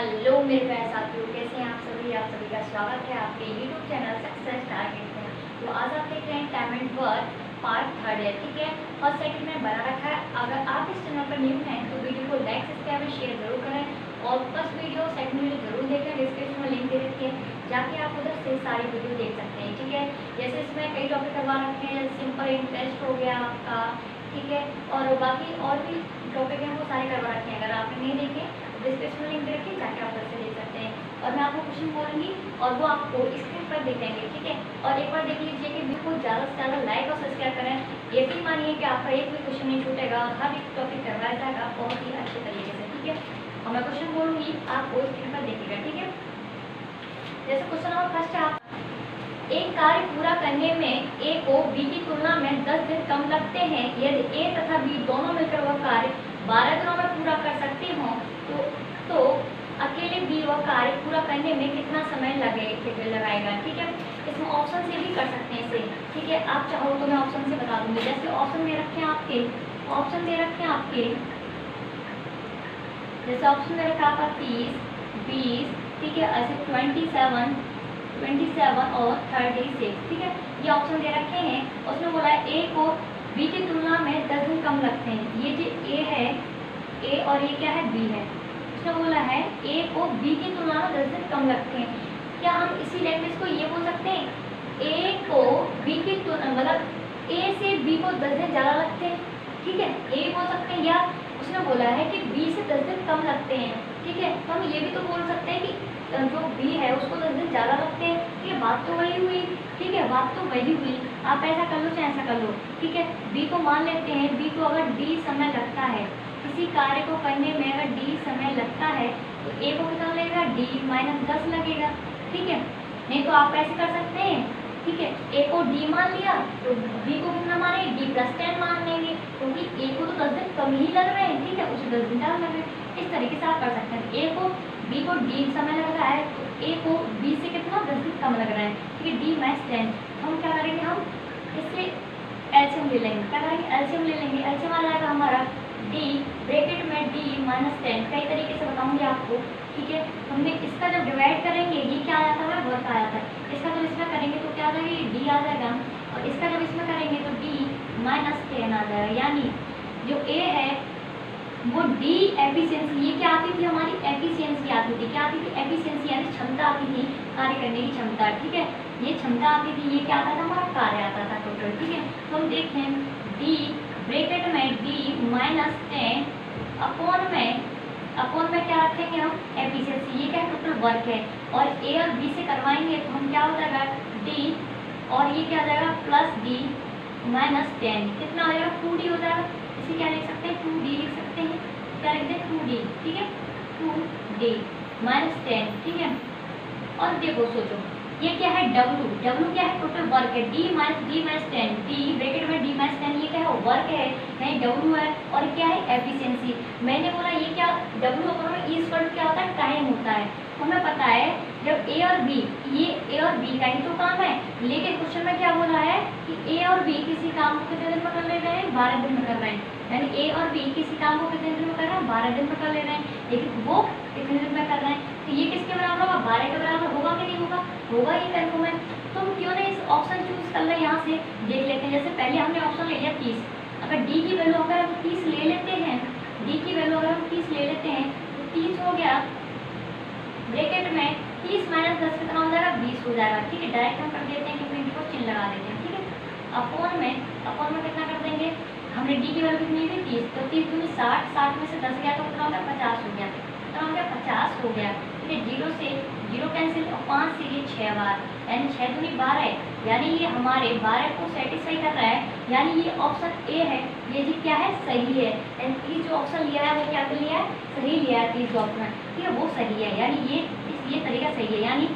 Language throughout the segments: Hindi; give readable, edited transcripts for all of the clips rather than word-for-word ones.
हेलो मेरे प्यारे साथियों, कैसे हैं आप सभी। आप सभी का स्वागत है आपके यूट्यूब चैनल सक्सेस टारगेट में। तो आज आप देख रहे हैं टाइम एंड वर्क पार्ट 3 है, ठीक है। फर्स्ट सेकंड में बना रखा है। अगर आप इस चैनल पर न्यू हैं तो वीडियो को लाइक सब्सक्राइब और शेयर जरूर करें और फर्स्ट वीडियो सेकंड वीडियो जरूर देखें। डिस्क्रिप्शन में लिंक दे रखी है, जाके आप उधर से सारी वीडियो देख सकते हैं, ठीक है। जैसे इसमें कई टॉपिक करवा रखे हैं, सिंपल इंटरेस्ट हो गया आपका, ठीक है, और बाकी और भी टॉपिक हैं वो सारे करवा रखे हैं। अगर आपने नहीं देखे डिस्क्रिप्शन में लिंक दे रखिए, जाके आप उधर से देख सकते हैं। और मैं आपको क्वेश्चन बोलूँगी और वो आपको स्क्रीन पर देखेंगे, ठीक है। और एक बार देख लीजिए कि वीडियो को ज़्यादा से ज़्यादा लाइक और सब्सक्राइब करें। ये भी मानिए कि आपका एक भी क्वेश्चन नहीं छूटेगा और हर एक टॉपिक करवाया जाएगा बहुत ही अच्छे तरीके से, ठीक है। और मैं क्वेश्चन बोलूँगी, आप वो स्क्रीन पर देखिएगा, ठीक है। जैसे क्वेश्चन नंबर फर्स्ट है, आप एक कार्य पूरा करने में ए को बी की तुलना में 10 दिन कम लगते हैं। यदि ए तथा बी दोनों मिलकर वह कार्य 12 दिनों में पूरा कर सकते हों तो अकेले बी वह कार्य पूरा करने में कितना समय लगाएगा, ठीक है। इसमें ऑप्शन से भी कर सकते हैं इसे, ठीक है। आप चाहो तो मैं ऑप्शन से बता दूंगी। जैसे ऑप्शन दे रखे हैं आपके, जैसे ऑप्शन दे रखा आपका 30, 20, ठीक है, ऐसे 27 और 36, ठीक है। ये ऑप्शन दे रखे हैं। उसमें बोला है ए को बी की तुलना में 10 दिन कम लगते हैं। ये जो ए है, ए और ये क्या है, बी है। उसने बोला है ए को बी की तुलना में 10 दिन कम लगते हैं। क्या हम इसी लैंग्वेज को ये बोल सकते हैं, ए को बी की तुलना, मतलब ए से बी को 10 दिन ज़्यादा लगते हैं, ठीक है, ए बोल सकते हैं। या उसने बोला है कि बी से 10 दिन कम लगते हैं, ठीक है। तो हम ये भी तो बोल सकते हैं कि जो बी है उसको 10 दिन ज़्यादा लगते हैं, ठीक है। बात तो वही हुई, ठीक है, बात तो वही हुई। आप ऐसा कर लो चाहे ऐसा कर लो, ठीक है। बी को मान लेते हैं, बी को अगर डी समय लगता है, किसी कार्य को करने में अगर डी समय लगता है तो ए को कितना लगेगा, डी -10 लगेगा, ठीक है। नहीं तो आप ऐसे कर सकते हैं, ठीक है, ए को डी मान लिया तो बी को कितना माने, D+10 मान लेंगे, क्योंकि ए को तो 10 दिन कम ही लग रहे हैं, ठीक है, उसे 10 दिन ज़्यादा लग रहे हैं। इस तरीके से आप कर सकते हैं। ए को बी को डी समय लग रहा है तो ए को बी से कितना 10 दिन कम लग रहा है, ठीक है, D-10। हम क्या करेंगे, हम इससे एलसीएम ले लेंगे। क्या करेंगे, एलसीएम ले लेंगे। एलसीएम आ जाएगा हमारा डी ब्रैकेट में D-10। कई तरीके से बताऊंगी आपको, ठीक है। हमने इसका जब डिवाइड करेंगे ये क्या आ जाता है, वर्क आ जाता है। इसका जब इसमें करेंगे तो क्या आ जाएगा, ये डी आ जाएगा, और इसका जब इसमें करेंगे तो D-10 आ जाएगा। यानी जो ए है वो डी एफिशिएंसी, ये क्या आती थी, हमारी एफिशिएंसी आती थी। क्या आती थी, एफिशिएंसी, यानी क्षमता आती थी, कार्य करने की क्षमता, ठीक है। ये क्षमता आती थी, ये क्या आता था, हमारा कार्य आता था टोटल, ठीक है। तो हम देखें डी ब्रैकेट में D-10 अपॉन में क्या रखेंगे हम, एफिशिएंसी, ये क्या टोटल वर्क है। और ए और बी से करवाएंगे तो हम क्या हो जाएगा, डी, और ये क्या आ जाएगा प्लस D-10, कितना हो जाएगा, 2D हो जाएगा। इसे क्या लिख सकते हैं, 2D लिख सकते हैं। क्या लिख दें, 2D, ठीक है, 2D-10, ठीक है। और देखो सोचो ये क्या है, W क्या है, टोटल वर्क है। D-10, D ब्रैकेट में D-10, ये क्या है, वर्क है, नहीं W है। और क्या है, एफिशिएंसी। मैंने बोला ये क्या, W अपॉन E इक्वल क्या होता है, टाइम होता है। हमें पता है जब ए और बी, ये ए और बी का ही तो काम है, लेकिन क्वेश्चन में क्या बोला है कि ए और बी किसी काम को कितने दिन में कर ले रहे हैं, 12 दिन में कर रहे हैं। यानी ए और बी किसी काम को कितने दिन में कर रहे हैं, 12 दिन में कर ले रहे हैं, लेकिन वो कितने दिन में कर रहे हैं। तो ये किसके बराबर होगा, 12 के बराबर होगा कि नहीं होगा, होगा, ये कन्फर्म है। तो हम क्यों नहीं इस ऑप्शन चूज कर ले, यहाँ से देख लेते हैं। जैसे पहले हमने ऑप्शन ले लिया 30, अगर डी की वैल्यू अगर हम 30 ले लेते हैं, डी की वैल्यू अगर हम 30 ले लेते हैं तो 30 हो गया ब्रैकेट में 30 - 10 कितना हो जाएगा, 20 हो जाएगा, ठीक है। डायरेक्ट हम कर देते हैं कि प्रिंट को चिन्ह लगा देते हैं, ठीक है। अपॉन में कितना कर देंगे, हमने डी की वैल्यू कितनी थी, 30, तो 30 दूनी 60, 60 में से 10 गया तो कितना हो गया, 50 हो गया, कितना हो गया, 50 हो गया, ठीक है। 0 से 0 कैंसिल और 5 से ये 6 बार, यानी 6 दूनी 12, यानी ये हमारे 12 को सेटिस्फाई कर रहा है। यानी ये ऑप्शन ए है, ये जी क्या है, सही है। यानी 30 जो ऑप्शन लिया है वो क्या कर लिया है, सही लिया है 30 ऑप्शन, ठीक है, वो सही है। यानी ये तरीका सही है। यानी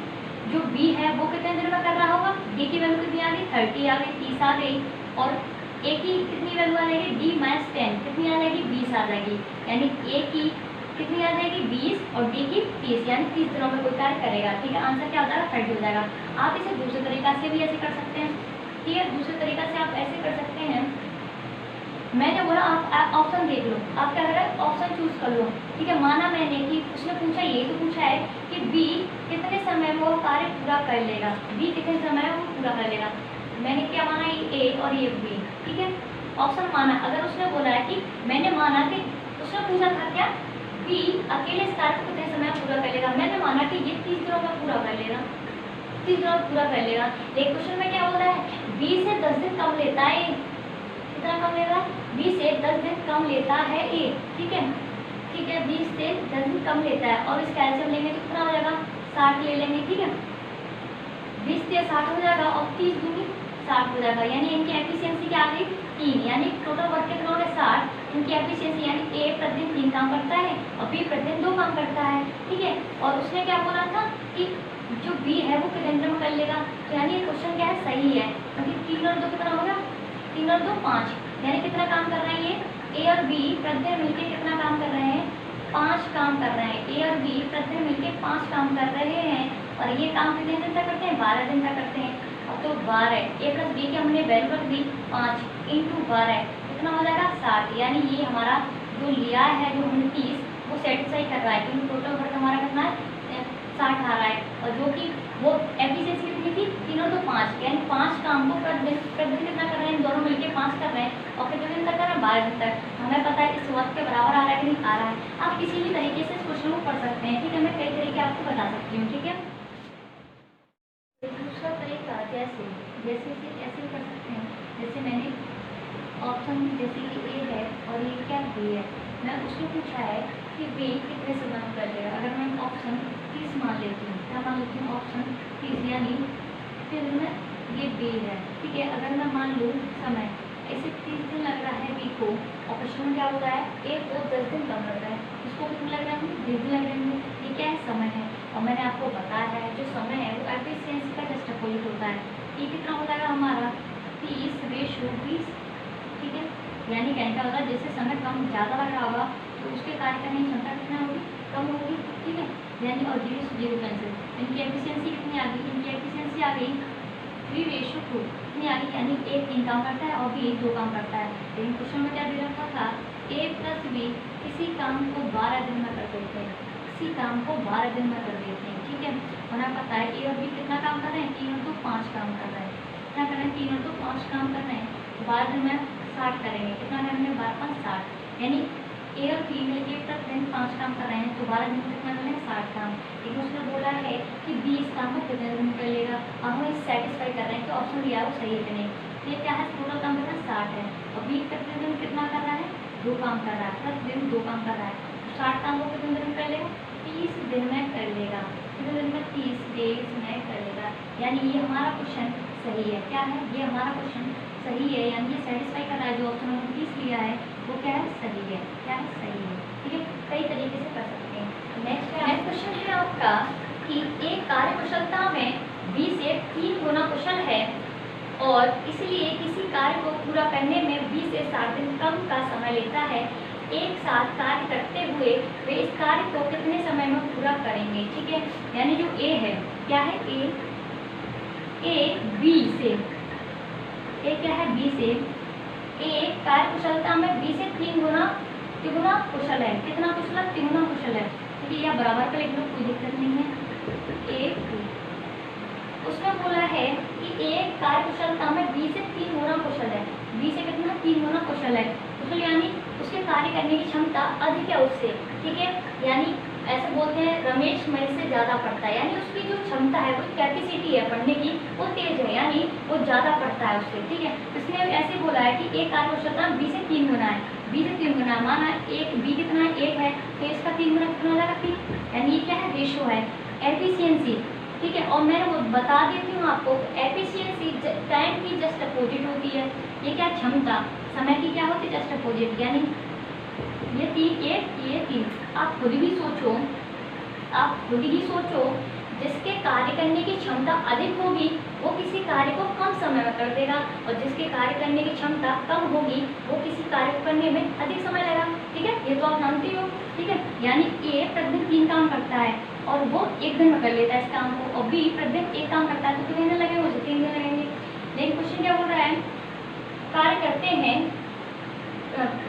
जो बी है वो कितने दिन में कर रहा होगा, डी की वैल्यू कितनी आ गई, 30 आ गई, 30 आ गई, और ए की कितनी वैल्यू आ जाएगी, D-10 कितनी आ जाएगी, 20 आ जाएगी। यानी ए की कितनी आ जाएगी, 20, और डी की 30, यानी 30 दिनों में कोई कार्य करेगा, ठीक है। आंसर क्या हो जाएगा, 30 हो जाएगा। आप इसे दूसरे तरीका से भी ऐसे कर सकते हैं, ठीक है। दूसरे तरीका से आप ऐसे कर सकते हैं, मैंने बोला आप ऑप्शन देख लो, आप क्या करें, ऑप्शन चूज कर लो, ठीक है। माना मैंने कि उसने पूछा, ये तो पूछा पूरा कर लेगा, बी कितने समय में वो पूरा कर लेगा। मैंने क्या माना, ये ए और ये बी, ठीक है। ऑप्शन माना, अगर उसने बोला है कि मैंने माना कि उसने पूछा था क्या बी अकेले इस कार्य को कितने समय में पूरा कर लेगा, मैंने माना कि ये 30 दिनों में पूरा कर लेगा, 30 दिनों में पूरा कर लेगा। लेकिन क्वेश्चन में क्या बोल रहा है, बी से 10 दिन कम लेता है, कितना कम लेता है, बी से 10 दिन कम लेता है ए, ठीक है, ठीक है, 20 से 10 दिन कम लेता है। और इस कैल्शियम लेंगे तो कितना हो जाएगा, 60 ले लेंगे, ठीक है, 20 से 60 हो जाएगा और 30 दूनी 60 हो जाएगा। यानी इनकी एफिशिएंसी क्या आ गई, 3, यानी टोटल वर्क कितना हो रहा है 60। इनकी एफिशिएंसी यानी ए प्रतिदिन 3 काम करता है और बी प्रतिदिन 2 काम करता है, ठीक है। और उसने क्या बोला था कि जो बी है वो कितने दिन में कर लेगा, तो यानी क्वेश्चन क्या है, सही है, क्योंकि 3 और 2 कितना होगा, 3 और 2 5, यानी कितना काम कर रहे हैं ये ए और बी प्रतिदिन मिलकर कितना काम कर रहे हैं, 5 काम कर रहे हैं। ए और बी प्रतिदिन मिलकर 5 काम कर रहे हैं और ये काम कितने दिन तक करते हैं, 12 दिन तक करते हैं। अब तो 12 ए प्लस बी की हमने वैल्यू रख दी 5 × 12 कितना हो जाएगा 60, यानी ये हमारा जो लिया है जो हमने 30 वो सेटिस्फाई कर रहा है, क्योंकि टोटल वर्क हमारा कितना है 60 आ रहा है। और जो कि वो एफिशिएंसी कितनी थी, 3 और 2 5, यानी 5 काम को प्रतिदिन कितना कर रहे हैं, दोनों मिलके 5 कर रहे हैं और कितने दिन तक कर रहे हैं, 12 दिन तक। हमें पता है इस वक्त के बराबर आ रहा है कि नहीं आ रहा है। आप किसी भी तरीके से इस क्वेश्चन को पढ़ सकते हैं, ठीक है, मैं कई तरीके आपको बता सकती हूँ, ठीक है। दूसरा तरीका जैसे ऐसे कर सकते हैं, जैसे मैंने ऑप्शन जैसे कि ए है और ये क्या बी है, मैं उसने पूछा है कि बी कितने समय में कर लेगा। अगर मैं ऑप्शन 30 मान लेती हूँ, क्या मान लेती हूँ, ऑप्शन 30, यानी फिर मैं ये बी है, ठीक है। अगर मैं मान लूँ समय ऐसे 30 दिन लग रहा है बी को, और क्वेश्चन में क्या हो रहा है ए को 10 दिन कम लग रहा है, इसको कितने लग रहे हैं, 20 दिन लग रहे हैं। ये क्या है, समय है। और मैंने आपको बताया है जो समय है वो एफिशिएंसी का जस्ट अपोजिट होता है। ये कितना हो जाएगा हमारा 30/20, ठीक है। यानी कहने का होगा जैसे समय कम ज़्यादा लग रहा होगा तो उसके कार्य करने की क्षमता कितना होगी, कम होगी, ठीक है। यानी और 0 कैंसिल, इनकी एफिशिएंसी कितनी आ गई, इनकी एफिशिएंसी आ गई 3/2 कितनी आ गई, यानी ए 3 काम करता है और बी 2 काम करता है। लेकिन क्वेश्चन में क्या दे रखा था, ए प्लस बी किसी काम को 12 दिन में कर देते हैं, किसी काम को 12 दिन में कर देते हैं, ठीक है। हमें पता है ए और बी कितना काम कर रहे हैं, 3 और 2 5 काम कर रहे हैं, क्या कर रहे हैं, 3 और 2 5 काम कर रहे हैं, 12 दिन में 60 करेंगे, कितना करेंगे 12 5 60, यानी ए और बी मिलके प्रतिदिन 5 काम कर रहे हैं तो 12 दिन में कितना कर रहे हैं 60 काम। लेकिन उसने बोला है कि बी इस काम को कितने दिन में कर लेगा, और हम इस सेटिस्फाई कर रहे हैं कि ऑप्शन दिया वो सही है कि नहीं। तो ये क्या है, टोटल काम कितना 60 है और बी प्रतिदिन कितना कर रहा है, 2 काम कर रहा है, प्रतिदिन 2 काम कर रहा है, 60 काम को कितने दिन में कर लेगा, 30 दिन में कर लेगा, कितने दिन में 30 डेज में कर लेगा। यानी ये हमारा क्वेश्चन सही है, क्या है, ये हमारा क्वेश्चन सही है, यानी ये सेटिस्फाई कर रहा है, जो ऑप्शन हमने 30 लिया है वो क्या है, सही है, क्या है, सही है, ठीक है। कई तरीके से कर सकते हैं। नेक्स्ट क्वेश्चन है आपका कि एक कार्य कुशलता में बी से 3 गुना कुशल है और इसलिए किसी कार्य को पूरा करने में बी से 60 दिन कम का समय लेता है। एक साथ कार्य करते हुए वे इस कार्य को कितने समय में पूरा करेंगे, ठीक है। यानी जो ए है, क्या है, ए बी से, ए क्या है, बी से, ए कार्य कुशलता में बी से 3 गुना तिगुना कुशल है, कितना कुशल है, 3 गुना कुशल है, ठीक है। या बराबर का लिख लो, कोई दिक्कत नहीं है। ए उसने बोला है कि ए कार्य कुशलता में बी से 3 गुना कुशल है, बी से कितना 3 गुना कुशल है, कुशल यानी उसके कार्य करने की क्षमता अधिक है उससे, ठीक है। यानी ऐसे बोलते हैं रमेश मेरे से ज़्यादा पढ़ता है, यानी उसकी जो क्षमता है, वो कैपेसिटी है पढ़ने की वो तेज है, यानी वो ज़्यादा पढ़ता है उससे, ठीक है। इसने ऐसे बोला है कि एक कार्य कुशलता बी से 3 गुना है, बी से 3 गुना, माना एक बी कितना है, 1 है, तो इसका 3 गुना कितना हो जाएगा 3, यानी ये क्या है, रेशो है, एफिशिएंसी, ठीक है। और मैं वो बता देती हूँ आपको, एफिशिएंसी टाइम की जस्ट अपोजिट होती है। ये क्या, क्षमता समय की क्या होती है, जस्ट अपोजिट, यानी ये 3 ये 3। आप खुद ही सोचो, जिसके कार्य करने की क्षमता अधिक होगी वो किसी कार्य को कम समय में कर देगा, और जिसके कार्य करने की क्षमता कम होगी वो किसी कार्य को करने में अधिक समय लगेगा, ठीक है। ये तो आप जानते हो, ठीक है। यानी ए प्रतिदिन 3 काम करता है और वो 1 दिन में कर लेता है इस काम को, और बी प्रतिदिन 1 काम करता है तो कितने दिन लगेंगे, उसे 3 दिन लगेंगे। लेकिन क्वेश्चन क्या बोल रहा है, कार्य करते हैं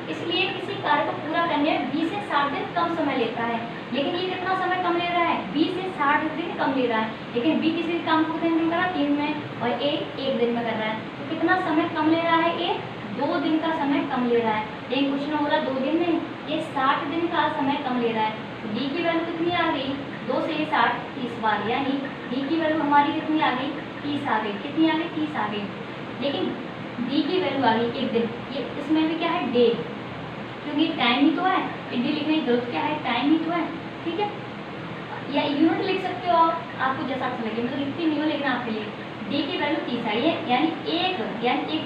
इसलिए किसी कार्य को पूरा करने में 20 से 60 दिन कम समय लेता है। लेकिन ये कितना समय कम ले रहा है, 20 से 60 60 दिन कम ले रहा है, लेकिन बी किसी काम को कितने दिन कर रहा है, 3 में, और ए 1 दिन में कर रहा है। तो कितना समय कम ले रहा है, ए 2 दिन का समय कम ले रहा है। लेकिन कुछ ना हो रहा 2 दिन में, ये 60 दिन का समय कम ले रहा है। तो डी की वैल्यू कितनी आ गई, 2 से 60 30 बार, यानी डी की वैल्यू हमारी कितनी आ गई, 30 आ गई। कितनी आ गई, 30 आ गई। लेकिन डी की वैल्यू आ गई 1 दिन, ये इसमें भी क्या है, डे, क्योंकि टाइम ही तो है, डी लिखने की जरूरत क्या है, टाइम ही तो है। ठीक है, या यूनिट लिख सकते हो आप, आपको जैसा अच्छा लगे, मैं तो लिखती नहीं हूँ, लेकिन आपके लिए डी की वैल्यू 30 आई है, यानी एक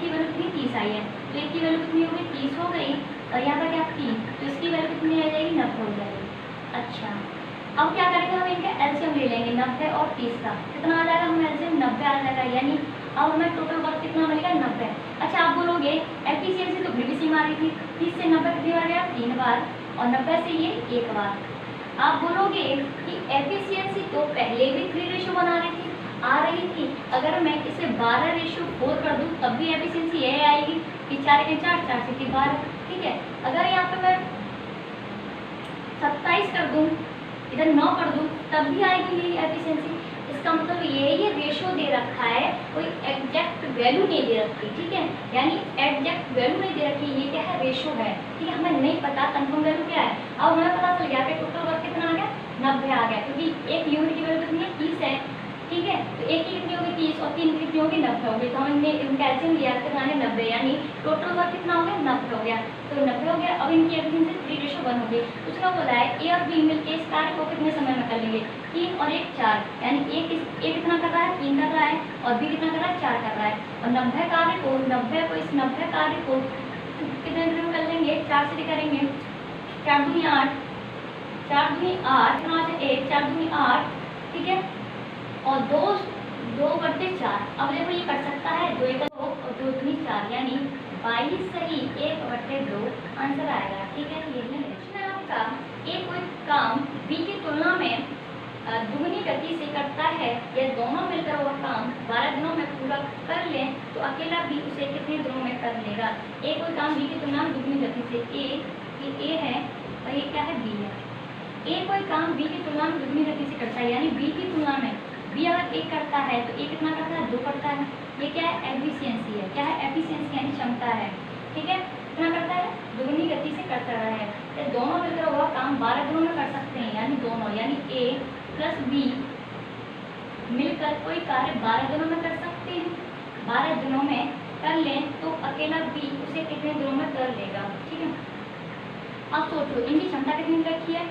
की वैल्यू कितनी, 30 आई है। तो एक की वैल्यू कितनी हो गई, 30 हो गई, और यहाँ पर क्या 3, तो इसकी वैल्यू कितनी आ जाएगी, 90 हो जाएगी। अच्छा, अब क्या करेंगे, हम इनका एलसीएम ले लेंगे 90 और 30 का, कितना आ जाएगा, हम एलसीएम 90 आ जाएगा, यानी अब हमें टोटल वर्क कितना मिलेगा, 90। अच्छा, आप बोलोगे एफिशिएंसी तो फिर भी सेम आ रही थी, 30 से 90 कितनी बार गया, 3 बार, और 90 से ये 1 बार। आप बोलोगे कि एफिशिएंसी तो पहले भी 3 रेशो बना रही थी, आ रही थी, अगर मैं इसे 12:4 कर दूं तब भी एफिशिएंसी यही आएगी कि 4 के 4, 4 से 12। ठीक है, अगर यहाँ पे मैं 27 कर दूं, इधर 9 कर दूं, तब भी आएगी यही एफिशिएंसी। इसका मतलब ये रेशो दे रखा है, कोई एग्जैक्ट वैल्यू नहीं दे रखी। ठीक है, यानी एग्जैक्ट वैल्यू नहीं दे रखी, ये क्या है, रेशो है। ठीक है, हमें नहीं पता कंफर्म वैल्यू क्या है। अब हमें पता चल गया कि टोटल वर्क कितना आ गया, 90 आ गया, क्योंकि एक यूनिट की वैल्यू कितनी है, 30 है। ठीक है, तो एक की कितनी होगी, 30, और 3 की कितनी होगी, 90 होगी। तो हमने इनका एलसीएम लिया कितना है, 90, यानी टोटल वर्क कितना हो गया, 90 हो गया। तो 90 हो गया, अब इनकी एफिशिएंसी 3:1 हो गई। उसका बोला है ए और बी मिलकर इस कार्य को कितने समय में कर लेंगे, 3 और 1 4, यानी ए कितना कर रहा है, 3 कर रहा है, और बी कितना कर रहा है, 4 कर रहा है। और 90 कार्य को इस 90 कार्य को कितने दिन में कर लेंगे, 4 से करेंगे, 4 दूनी 8, 4 दूनी 8, कितना आ जाए 1, 4 दूनी 8। ठीक है, और 2/4। अब देखो ये कर सकता है, 2 1 2 और 2 दूनी 4, यानी 22 सही 1/2 आंसर आएगा। ठीक है, ये है आपका ए कोई काम बी की तुलना में दुगनी गति से करता है, या दोनों मिलकर वह काम 12 दिनों में पूरा कर लें, तो अकेला बी उसे कितने दिनों में कर लेगा। ए कोई काम बी की तुलना में दुगनी गति से, ए है और ये क्या है, बी है। ए कोई काम बी की तुलना में दुगनी गति से करता है, यानी बी की तुलना में बी अगर 1 करता है तो ए कितना करता है, 2 करता है। ये क्या है, एफिशिएंसी है। क्या है, एफिशिएंसी यानी क्षमता है। ठीक है, कितना करता है, दुगनी गति से करता है। तो दोनों मिलकर वह काम 12 दिनों में कर सकते हैं, यानी दोनों, यानी ए प्लस बी मिलकर कोई कार्य 12 दिनों में कर सकते हैं। 12 दिनों में कर लें तो अकेला बी उसे कितने दिनों में कर लेगा। ठीक है, अब सोचो इनकी क्षमता कितनी रखी है,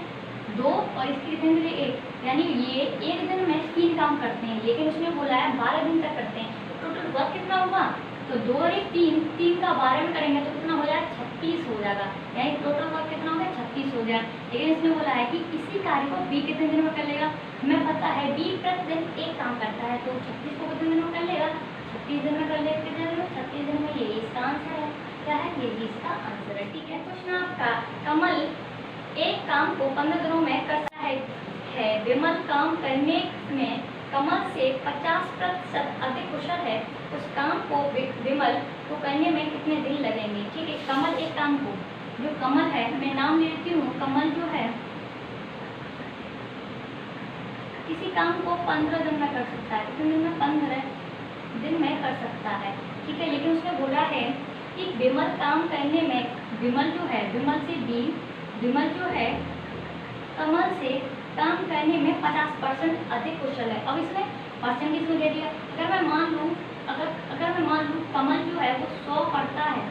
2, और इसकी कितने दिन 1, यानी ये 1 दिन में 3 काम करते हैं, लेकिन उसने बोला है 12 दिन तक करते हैं। तो टोटल वर्क कितना होगा, तो 2 और 1 3, 3 का 12 में करेंगे तो कितना हो जाएगा, 36 हो जाएगा, यानी टोटल वर्क कितना हो गया, 36 हो गया। लेकिन इसने बोला है कि इसी कार्य को बी कितने दिन में कर लेगा। हमें पता है बी प्रतिदिन 1 काम करता है, तो 36 को कितने दिन में कर लेगा, 36 दिन में कर लेगा। कितने दिन में, 36 दिन में। यही इसका आंसर है। क्या है, ये भी इसका आंसर है। ठीक है, क्वेश्चन आपका, कमल एक काम को 15 दिनों में करता है। विमल काम करने में कमल से 50% अधिक कुशल है, उस काम को विमल को करने में कितने दिन लगेंगे। ठीक है, कमल एक काम को, जो कमल है, मैं नाम लेती हूँ, कमल जो है किसी काम को 15 दिन में कर सकता है। कितने दिन में, 15 दिन में कर सकता है। ठीक है, लेकिन उसने बोला है कि विमल काम करने में, विमल जो है, विमल से बी, विमल जो है कमल से काम करने में 50% अधिक कुशल है। अब इसमें परसेंट किसको दे दिया, अगर मैं मान लूँ कमल जो है वो 100 करता है,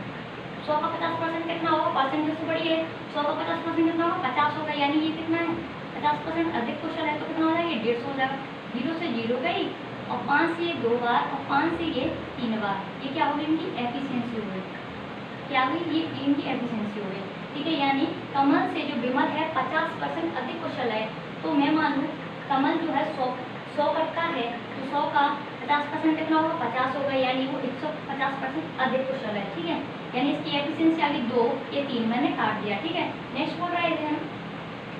100 का 50% कितना होगा, परसेंटेज से बड़ी है, 100 का 50% कितना होगा, 50 होगा, यानी ये कितना है, 50% अधिक कुशल है, तो कितना हो जाएगा, ये 150 हो जाएगा। 0 से 0 गई, और 5 से ये 2 बार, और 5 से ये 3 बार। ये क्या होगी, इनकी एफिशिएंसी हो गई। क्या हुई, ये इनकी एफिशिएंसी हो गई। ठीक है, यानी कमल से जो विमल है 50% अधिक कुशल है, तो मैं मानूँ कमल जो है 100 करता है, तो 100 का 50% कितना होगा, 50 होगा, यानी वो 150% अधिक कुशल है। ठीक है, यानी इसकी एफिशिएंसी आ गई 2, ये 3 मैंने काट दिया। ठीक है, नेक्स्ट बोल रहा है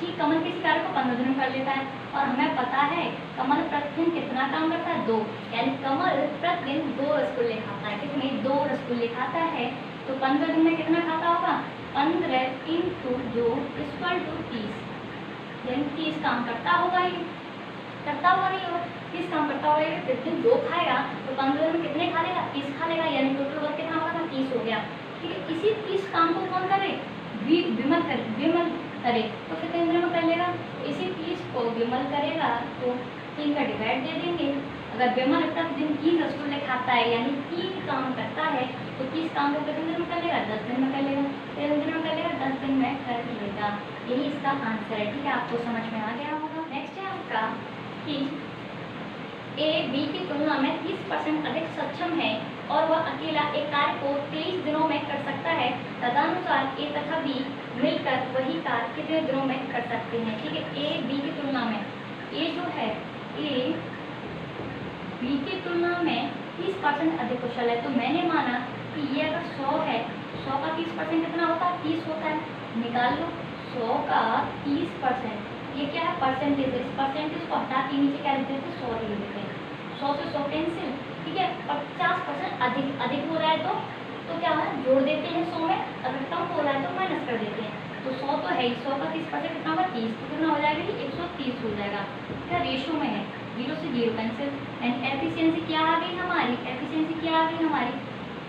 कि कमल किसी कार्य को 15 दिन में कर लेता है, और हमें पता है कमल प्रतिदिन कितना काम करता है, 2, यानी कमल प्रतिदिन 2 रसगुल्ले खाता है। कितने, 2 रसगुल्ले खाता है, तो 15 दिन में कितना खाता होगा, 15 × 2 = 30, यानी 30 काम करता होगा ये। करता हुआ नहीं होगा, 30 काम करता होगा। ये प्रतिदिन 2 खाएगा तो 15 दिन में कितने खा लेगा, 30 खा लेगा, यानी टोटल वर्क कितना होगा, 30 हो गया। ठीक है, इसी 30 काम को कौन करे, विमल करे तो कितने दिन में कर लेगा, इसी 30 को विमल करेगा तो 3 का डिवाइड दे देंगे। अगर विमल दिन 30 रसगुल्ले खाता है यानी 3 काम करता है तो 30 काम को कितने दिन में कर लेगा, 10 दिन में कर लेगा, 13 दिन में कर लेगा, 10 दिन में कर लेगा। यही इसका आंसर है। ठीक है, आपको समझ में आ गया होगा। नेक्स्ट है आपका कि ए बी की तुलना में 30% अधिक सक्षम है और वह अकेला एक कार्य को 23 दिनों में कर सकता है, तदनुसार ए तथा बी मिलकर वही कार्य कितने दिनों में कर सकते हैं। ठीक है, ए बी की तुलना में, ए जो है ए बी की तुलना में 30% अधिक कुशल है। तो मैंने माना कि ये अगर 100 है, 100 का 30% कितना होता है, 30 होता है। निकाल लो 100 का 30%, ये क्या है, परसेंटेज। इस परसेंटेज को हटा के नीचे क्या लिखते हैं, 100 लिख देते हैं। 100 से 100 कैंसिल। ठीक है, 50% अधिक हो रहा है तो क्या है, जोड़ देते हैं 100 में, अगर कम हो रहा है तो माइनस कर देते हैं। तो 100 तो है ही, 100 का 30% कितना होगा, 30, तो कितना हो जाएगा कि 130 हो जाएगा। क्या रेशो में है, 0 से 0 कैंसिल। एंड एफिशिएंसी क्या आ गई हमारी, एफिशिएंसी क्या आ गई हमारी,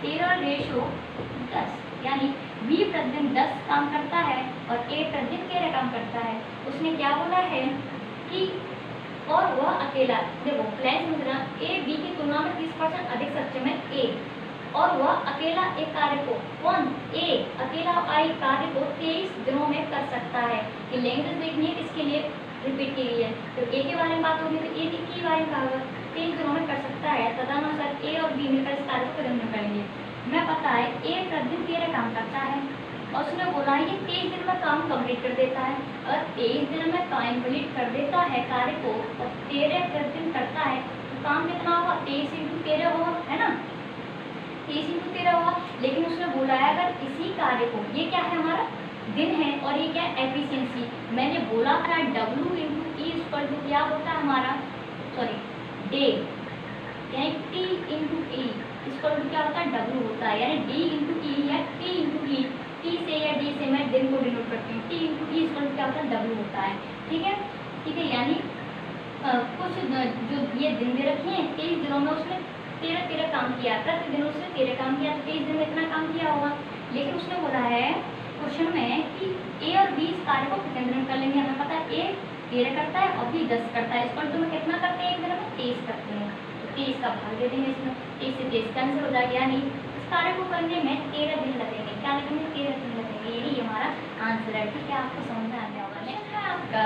13:10, यानी बी प्रतिदिन 10 काम करता है और ए प्रतिदिन 13 काम करता है। उसने क्या बोला है कि और वह अकेला, देखो प्लान समझना, ए बी की तुलना में 30% अधिक सक्षम है ए, और वह अकेला एक कार्य को, कौन, ए अकेला एक कार्य को 23 दिनों में कर सकता है। ये लैंग्वेज देखनी है, इसके लिए रिपीट की गई है। तो ए के बारे में बात होगी तो ए के बारे में कहा होगा, 23 दिनों में कर सकता है, तदनुसार ए और बी मिलकर इस कार्य को कितने दिन में करेंगे। मैं पता है ए प्रतिदिन 13 काम करता है और उसने बोला ये 23 दिन में काम कंप्लीट कर देता है। अगर 23 दिन में कंप्लीट कर देता है कार्य को और 13 प्रतिदिन करता है तो काम कितना होगा, 23 × 13 होगा, है ना, 23 × 13 होगा। लेकिन उसने बोला है अगर इसी कार्य को, ये क्या है हमारा दिन है और ये क्या है एफिशिएंसी, मैंने बोला था W × E = क्या होता है हमारा, सॉरी डे, यानी T × E = क्या होता है, W होता है, यानी D × E या T × E, T से या D से मैं दिन को डिनोट करती हूँ, T × E = क्या होता है, W होता है। ठीक है, ठीक है, यानी कुछ जो ये दिन दे रखे हैं, 23 दिनों में उसने 13 काम किया, प्रतिदिन उसने 13 काम किया, तो 23 दिन में इतना काम किया होगा। लेकिन उसने बोला है क्वेश्चन में कि ए और बी इस कार्य को कितने दिन में कर लेंगे। हमें पता है ए 13 करता है और बी 10 करता है, इस पर तुम्हें कितना करते हैं, एक दिन में 23 करते हैं, तो 23 का भाग दे देंगे इसमें, 23 से 23 कैंसिल हो जाएगा, यानी इस कार्य को करने में 13 दिन लगेंगे। क्या लगेंगे, 13 दिन लगेंगे। यही हमारा आंसर है। ठीक है, आपको समझ में आ गया होगा। नेक्स्ट है आपका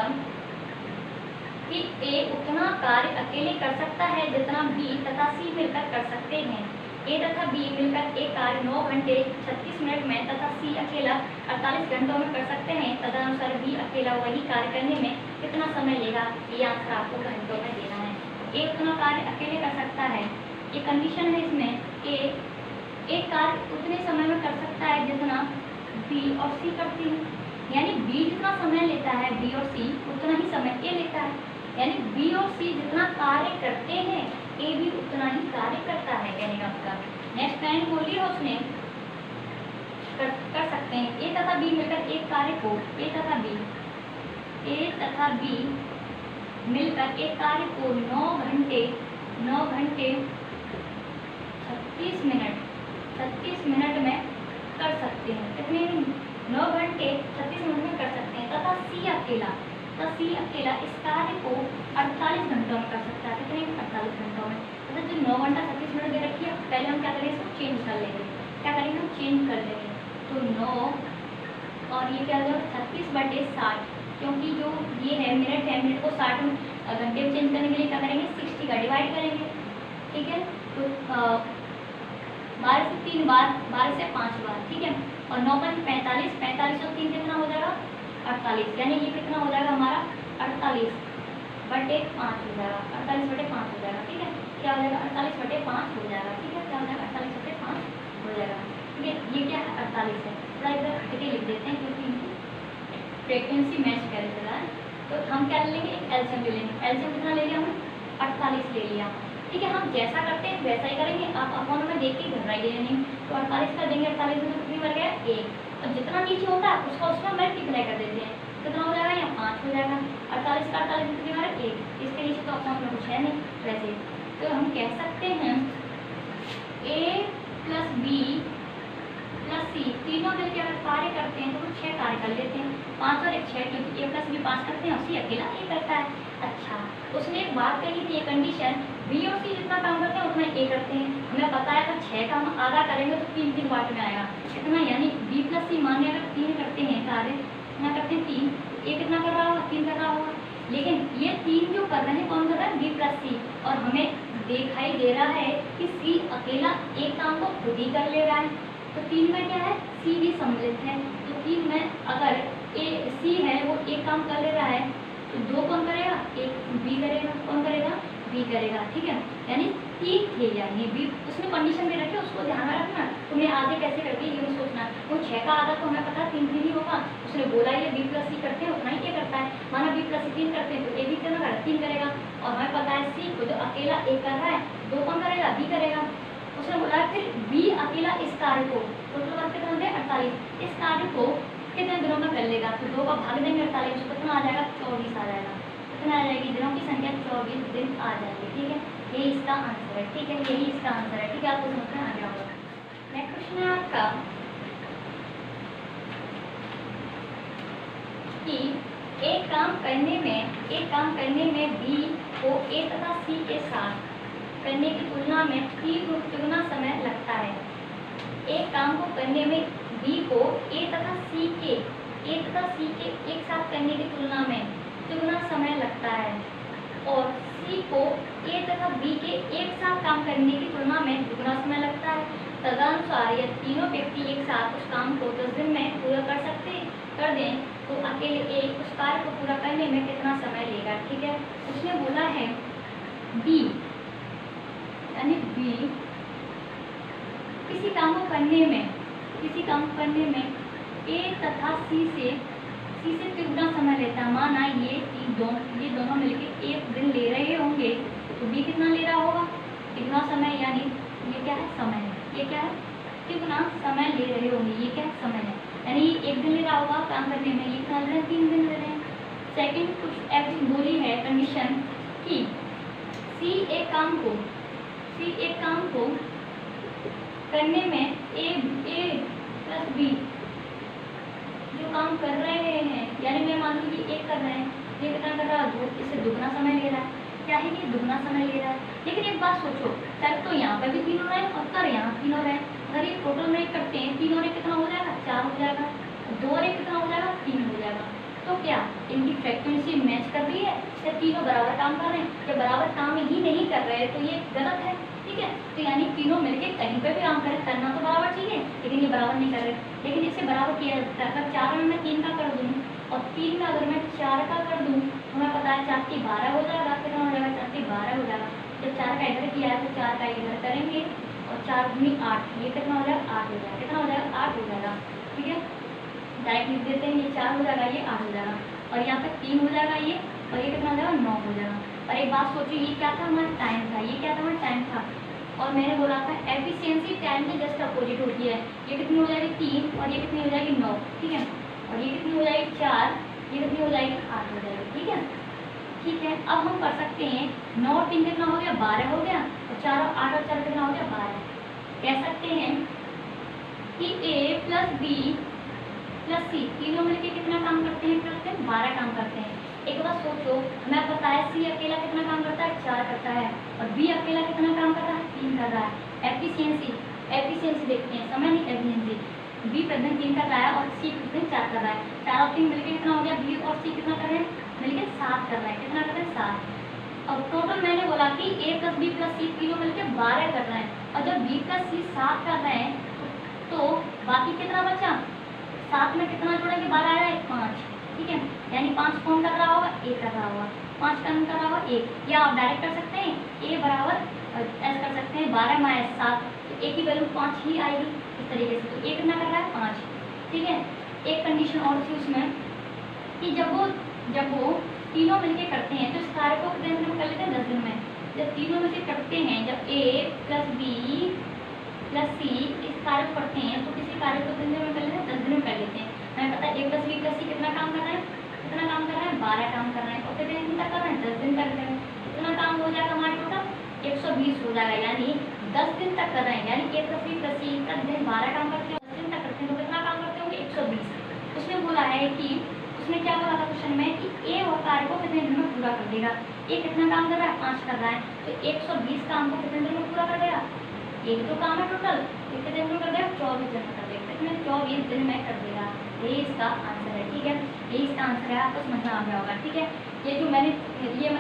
कि ए उतना कार्य अकेले कर सकता है जितना बी तथा सी मिलकर कर सकते हैं। ए तथा बी मिलकर एक कार्य 9 घंटे 36 मिनट में तथा सी अकेला 48 घंटों में कर सकते हैं, तदनुसार बी अकेला वही कार्य करने में कितना समय लेगा। ये आंसर आपको घंटों में देना है। ए उतना कार्य अकेले कर सकता है, ये कंडीशन है इसमें, ए एक कार्य उतने समय में कर सकता है जितना बी और सी करती है, यानी बी जितना समय लेता है बी और सी उतना ही समय ए लेता है, यानी बी और सी जितना कार्य करते हैं ए भी उतना ही कार्य करता है, कहने का मतलब। नेक्स्ट लाइन बोली है उसने कर सकते हैं, ए तथा बी मिलकर एक कार्य को, ए तथा बी मिलकर एक कार्य को 9 घंटे 36 मिनट में कर सकते हैं। कितने, 9 घंटे 36 मिनट में कर सकते हैं, तथा सी अकेला इस कार्य को 48 घंटों में कर सकता है। कितने, 48 घंटों में। मतलब जो 9 घंटा 36 मिनट दे रखी है, पहले हम क्या करेंगे, इसको चेंज कर लेंगे। क्या करेंगे, हम चेंज कर देंगे। तो 9 और ये क्या होगा, 36/60, क्योंकि जो ये है मिनट को 60 घंटे में चेंज करने के लिए क्या करेंगे, 60 का डिवाइड करेंगे। ठीक है, तो 12 से 3 बार, 12 से 5 बार। ठीक है, और 9 × 45, 45 और 3 कितना हो जाएगा, 48, यानी ये कितना हो जाएगा हमारा 48/5 हो जाएगा, 48/5 हो जाएगा। ठीक है, क्या हो जाएगा, 48/5 हो जाएगा। ठीक है, क्या हो जाएगा, 48/5 हो जाएगा। ठीक है, ये क्या है, 48 है, थोड़ा इधर हट के लिख देते हैं क्योंकि फ्रीक्वेंसी मैच करे चला है। तो हम क्या ले लेंगे, एक एलसीएम ले लेंगे। एलसीएम कितना ले लिया, हमने 48 ले लिया। ठीक है, हम जैसा करते हैं वैसा ही करेंगे, आप अपॉन में देख के घबराइए नहीं। तो 48 कर देंगे, 48 में कितनी मर गया, 1, और जितना नीचे होता है उसका उसमें मल्टीप्लाई कर देते हैं, कितना हो जाएगा, यहाँ 5 हो जाएगा। 48 का 48 कितनी बार, 1, इसके नीचे तो कुछ है नहीं वैसे। तो हम कह सकते हैं A प्लस बी प्लस सी तीनों मिलकर अगर कार्य करते हैं तो वो 6 कार्य कर लेते हैं, 5 और 1 6, क्योंकि A प्लस बी 5 करते हैं और सी अकेला A करता है। अच्छा, उसने एक बात कही थी, कंडीशन बी और सी जितना काम करते हैं उतना A करते हैं। हमें पता है अगर 6 का हम आधा करेंगे तो 3 पार्ट में आएगा इतना, यानी B प्लस सी मान अगर 3 करते हैं कार्य, कितना करते हैं 3, तो A कितना कर रहा होगा 3 कर रहा होगा। लेकिन ये 3 जो कर रहे हैं कौन कर रहा है, B प्लस सी, और हमें दिखाई दे रहा है कि सी अकेला एक काम को खुद ही कर ले रहा है। तो 3 में क्या है, सी भी सम्मिलित है। तो 3 में अगर ए सी है वो एक काम कर ले रहा है तो 2 कौन करेगा, एक बी करेगा, कौन करेगा, बी करेगा। ठीक है, यानी 3 थे, यानी बी उसने कंडीशन में रखे, उसको ध्यान में रखना। तुम्हें आधे कैसे करके ये सोचना, वो 6 का आधा तो हमें पता है 3 ही होगा। उसने बोला ये बी प्लस सी करते हैं उतना ही क्या करता है, माना बी प्लस सी 3 करते हैं तो ए भी कितना करेगा, 3 करेगा। और हमें पता है सी को जो अकेला ए कर रहा है 2 कौन करेगा, बी करेगा। उसने बोला फिर बी अकेला इस कार्य को, टोटल वर्क कितना हो गया 48, इस कार्य को कितने दिनों में कर लेगा, तो 2 का भाग देंगे 48, तो कितना आ जाएगा 24 आ जाएगा। कितना आ जाएगी, दिनों की संख्या 24 दिन आ जाएगी। ठीक है, यही इसका आंसर है। ठीक है, यही इसका आंसर है। ठीक है, आपको समझ में आ गया होगा। नेक्स्ट क्वेश्चन है आपका कि एक काम करने में बी को ए तथा सी के साथ करने की तुलना में 3 गुना समय लगता है। एक काम को करने में बी को ए तथा सी के एक साथ करने की तुलना में 3 गुना समय लगता है, और सी को ए तथा बी के एक साथ काम करने की तुलना में 2 गुना समय लगता है। तदनुसार यदि तीनों व्यक्ति एक साथ उस काम को 10 दिन में पूरा कर दें तो अकेले एक उस कार्य को पूरा करने में कितना समय लेगा। ठीक है, उसने बोला है बी, यानी बी किसी काम को करने में ए तथा सी से 3 गुना समय लेता है। माना ये दोनों मिलकर 1 दिन ले रहे होंगे तो बी कितना ले रहा होगा, 3 गुना समय, यानी ये क्या है, समय है। ये क्या है, 3 गुना समय ले रहे होंगे, ये क्या है, समय है। यानी 1 दिन ले रहा होगा काम करने में, ये कितना ले रहे हैं, 3 दिन ले रहे हैं। सेकेंड कुछ ऐसी बोली है कंडीशन कि सी एक काम को करने में ए प्लस बी जो काम कर रहे हैं, यानी मैं मान लूँ कि 1 कर रहे हैं, ये कितना कर रहा है, 2, इससे 2 गुना समय ले रहा है। क्या है कि 2 गुना समय ले रहा है। लेकिन एक बात सोचो, कर तो यहाँ पर भी 3 हो रहा है और कर यहाँ 3 हो रहा है। अगर ये टोटल में करते हैं 3 और 1 कितना हो जाएगा, 4 हो जाएगा, 2 और 1 कितना हो जाएगा, 3 हो जाएगा। तो क्या इनकी फ्रीक्वेंसी मैच कर रही है, या तीनों बराबर काम कर रहे हैं, या बराबर काम ही नहीं कर रहे हैं, तो ये गलत है। ठीक है, तो यानी तीनों मिलके कहीं पर भी काम करें, करना तो बराबर चाहिए, लेकिन ये बराबर नहीं कर रहे। लेकिन इसे बराबर किया जाता है, अगर 4 में मैं 3 का कर दूँ और 3 में अगर मैं 4 का कर दूँ तो हमें पता है 4 की 12 हो जाएगा। कितना हो जाएगा, 4 की 12 हो जाएगा। जब 4 का इधर किया है तो 4 का इधर करेंगे और 4 दूनी 8, ये कितना हो जाएगा, 8 हो जाएगा। कितना हो जाएगा, 8 हो जाएगा। ठीक है, डायरेक्ट लिख देते हैं, ये 4 हो जाएगा, ये 8 हो जाएगा, और यहाँ पे 3 हो जाएगा ये, और ये कितना हो जाएगा, 9 हो जाएगा। और एक बात सोचिए, ये क्या था, हमारा टाइम था, ये क्या था, हमारा टाइम था। और मैंने बोला था एफिशिएंसी टाइम के जस्ट अपोजिट होती है। ये कितनी हो जाएगी, 3, और ये कितनी हो जाएगी, 9। ठीक है, और ये कितनी हो जाएगी, 4, ये कितनी हो जाएगी, 8 हो जाएगी। ठीक है, ठीक है, अब हम कर सकते हैं 9 और 3 कितना हो गया, 12 हो गया, और 4 और 8 और 4 कितना हो गया, 12। कह सकते हैं कि ए प्लस बी प्लस सी तीनों मिलकर कितना काम करते हैं, 12 काम करते हैं। एक बात सोचो, हमें पता है सी अकेला कितना काम करता है, 4 करता है, और बी अकेला कितना काम कर रहा है, 3 कर रहा है। एफिशिएंसी देखते हैं, समय नहीं एफिशिएंसी। बी प्रेजेंट 3 कर रहा है और सी प्रेजेंट 4 कर रहा है। 4 और 3 मिलकर कितना हो गया, बी और सी कितना कर रहे हैं, मिलकर 7 कर रहा है। कितना कर रहे हैं, 7। और टोटल मैंने बोला कि ए प्लस बी प्लस सी तीनों मिलकर 12 कर रहे हैं, और जब बी प्लस सी 7 कर रहे हैं तो बाकी कितना बचा, 7 में कितना जोड़ेंगे, 12 आया है, 5। ठीक है, यानी 5 कौन कर रहा होगा, ए कर रहा होगा, 5 कौन कर रहा होगा, ए। या आप डायरेक्ट कर सकते हैं, ए बराबर ऐसा कर सकते हैं 12 माइनस 7, तो ए की वैल्यू 5 ही आएगी इस तरीके से। तो ए कितना कर रहा है, 5। ठीक है, एक कंडीशन और थी उसमें कि जब वो तीनों मिलकर करते हैं तो इस कार्य को कितने दिन में कर लेते हैं, 10 दिन में। जब तीनों मिलकर करते हैं, जब ए प्लस बी प्लस सी इस कार्य को करते हैं तो किसी कार्य को कितने दिन में कर लेते हैं, 10 दिन में कर लेते हैं। हमें पता है ए प्लस बी प्लस सी कितना काम कर रहे हैं, 12 काम कर रहे हैं, और कितने दिन तक कर रहे हैं, 10 दिन तक कर रहे हैं। कितना काम हो 120 हो जाएगा, यानी 10 दिन तक कर रहे हैं, यानी A + B + C प्रतिदिन 12 काम करते हैं, 10 दिन तक करते हैं तो कितना काम करते होंगे 120। उसने बोला है कि उसने क्या बोला था क्वेश्चन में कि A और कार्य को कितने दिन में पूरा कर देगा। A कितना काम कर रहा है 5 कर रहा है, तो 120 काम को कितने दिन में पूरा कर देगा। एक तो काम है टोटल, कितने दिन में कर देगा 24 दिन में कर देगा, इसमें 24 दिन में कर देगा। ये इसका आंसर है, ठीक है, ये इसका आंसर है, आपको समझ में आ गया होगा, ठीक है। ये मैंने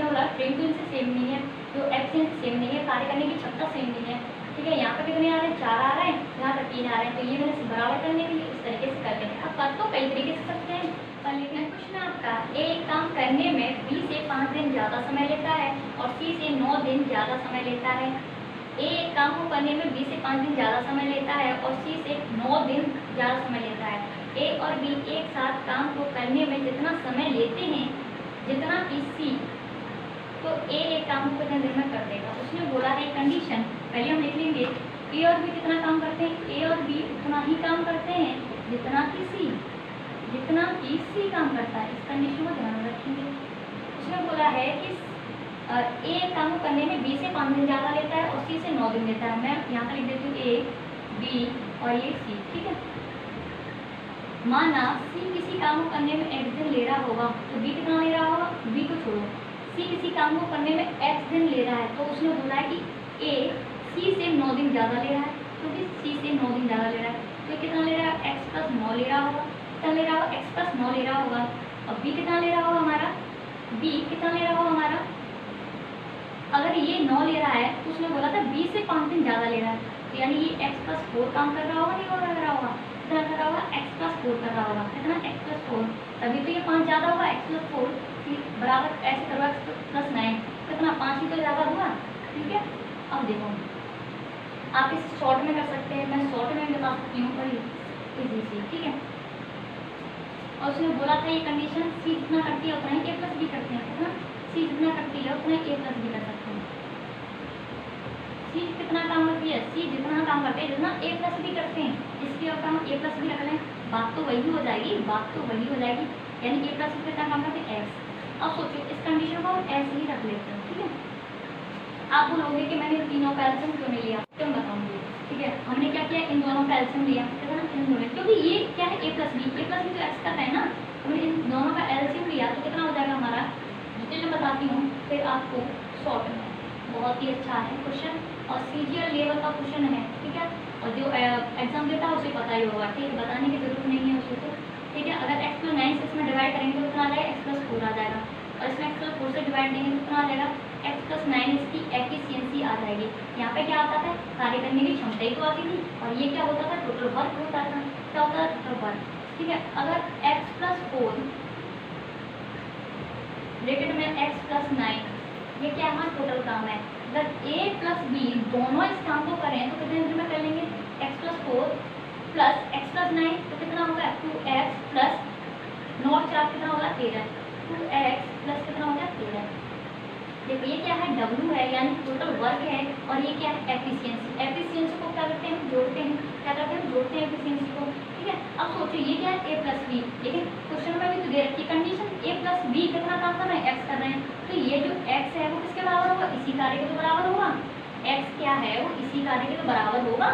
बोला फ्रेम टू इनसे सेम नहीं है, जो एफिशिएंसी सेम नहीं है, कार्य करने की क्षमता सेम नहीं है, ठीक है। यहाँ पर कितने आ रहे हैं 4 आ रहे हैं, यहाँ पर 3 आ रहे हैं, तो ये मैंने बराबर करने के लिए इस तरीके से करते हैं। अब कर तो कई तरीके से सकते हैं, पर लेकिन क्वेश्चन आपका एक काम करने में B से 5 दिन ज़्यादा समय लेता है और C से 9 दिन ज़्यादा समय लेता है। A एक काम को करने में B से 5 दिन ज़्यादा समय लेता है और C से 9 दिन ज़्यादा समय लेता है। A और B एक साथ काम को करने में जितना समय लेते हैं जितना कि C, तो A एक काम को कितने दिन में कर देगा। उसने बोला है कंडीशन, पहले हम लिख लेंगे A और B कितना काम करते हैं, A और B उतना ही काम करते हैं जितना कि C, जितना कि C काम करता है। इस कंडीशन को ध्यान में रखेंगे। उसने बोला है कि A काम को करने में B से 5 दिन ज़्यादा लेता है और C से 9 दिन लेता है। मैं यहाँ पर लिख देती हूँ A, B और ये C, ठीक है। माना C किसी काम को करने में x दिन ले रहा होगा तो B कितना ले रहा होगा, B को छोड़ो, C किसी काम को करने में x दिन ले रहा है, तो उसने बोला है कि A C से 9 दिन ज़्यादा ले रहा है, क्योंकि C से 9 दिन ज़्यादा ले रहा है, तो कितना ले रहा है x + 9 ले रहा होगा, कितना ले रहा होगा x + 9 ले रहा होगा। अब B कितना ले रहा होगा हमारा, B कितना ले रहा होगा हमारा, अगर ये 9 ले रहा है तो उसने बोला था B से 5 दिन ज़्यादा ले रहा है, तो यानी ये x + 4 काम कर रहा होगा, नहीं हो रहा होगा, कितना कर रहा होगा x + 4 कर रहा होगा, कितना x + 4, तभी तो ये 5 ज़्यादा होगा, x + 4 बराबर ऐसे करो x + 9, कितना 5 ही तो ज़्यादा हुआ, ठीक है। अब देखो आप इसे शॉर्ट में कर सकते हैं, मैं शॉर्ट में बता सकती हूँ बड़ी इजी सी, ठीक है। और उसने बोला था ये कंडीशन C जितना करती है उतना ही A + B करते हैं, कितना C जितना करती है उतना ही A + B कर सकते हैं। C कितना काम करती है, C जितना काम करते हैं जितना A + B करते हैं, इसलिए अब हम A + B रख लें, बात तो वही हो जाएगी, बात तो वही हो जाएगी, यानी A + B कितना काम करते हैं x। अब सोचिए इस कंडीशन को हम ऐसे ही रख लेते हैं, ठीक है। आप बोलोगे कि मैंने तीनों का एल्सियम क्यों नहीं लिया, क्यों बताऊंगी, ठीक है। हमने क्या किया, इन दोनों का एल्सियम लिया, कितना इन दोनों, क्योंकि ये क्या है A + B तो x का है ना, हमने इन दोनों का एल्सियम लिया तो कितना हो जाएगा हमारा, जितने मैं बताती हूँ फिर आपको शॉर्ट में। बहुत ही अच्छा है क्वेश्चन और CGL लेवल का क्वेश्चन है, ठीक है, और जो एग्जाम देता है उसे पता ही होगा, ठीक है, बताने की जरूरत नहीं है उसे, तो ठीक है। अगर x + 9 से इसमें डिवाइड करेंगे तो कितना आ जाएगा, x + 4 आ जाएगा, और इसमें x + 4 से डिवाइड देंगे तो कितना आ जाएगा, x + 9 इसकी एफिशिएंसी आ जाएगी। यहाँ पे क्या आता था, कार्य करने की क्षमता ही तो आती थी, और ये क्या होता था, टोटल वर्क होता था, क्या होता था, टोटल वर्क, ठीक है। अगर x + 4 ब्रैकेट में x + 9, ये क्या हमारा टोटल काम है। अगर A + B दोनों इस काम को करें तो कितने दिन में कर लेंगे, x + 4 + x + 9 तो कितना होगा 2x + 9 4 कितना होगा 13, 2x + कितना होगा 13। देखो ये क्या है, W है यानी टोटल वर्क है, और ये क्या है एफिशिएंसी। एफिशिएंसी को क्या करते हैं, जोड़ते हैं, क्या करते हैं, जोड़ते हैं एफिशिएंसी को, ठीक है। अब सोचिए ये क्या है A + B, लेकिन क्वेश्चन में भी तो दे रखी कंडीशन A + B कितना काम कर रहे हैं, x कर रहे हैं, तो ये जो x है वो किसके बराबर होगा, इसी कार्य के तो बराबर होगा। x क्या है वो इसी कार्य के तो बराबर होगा।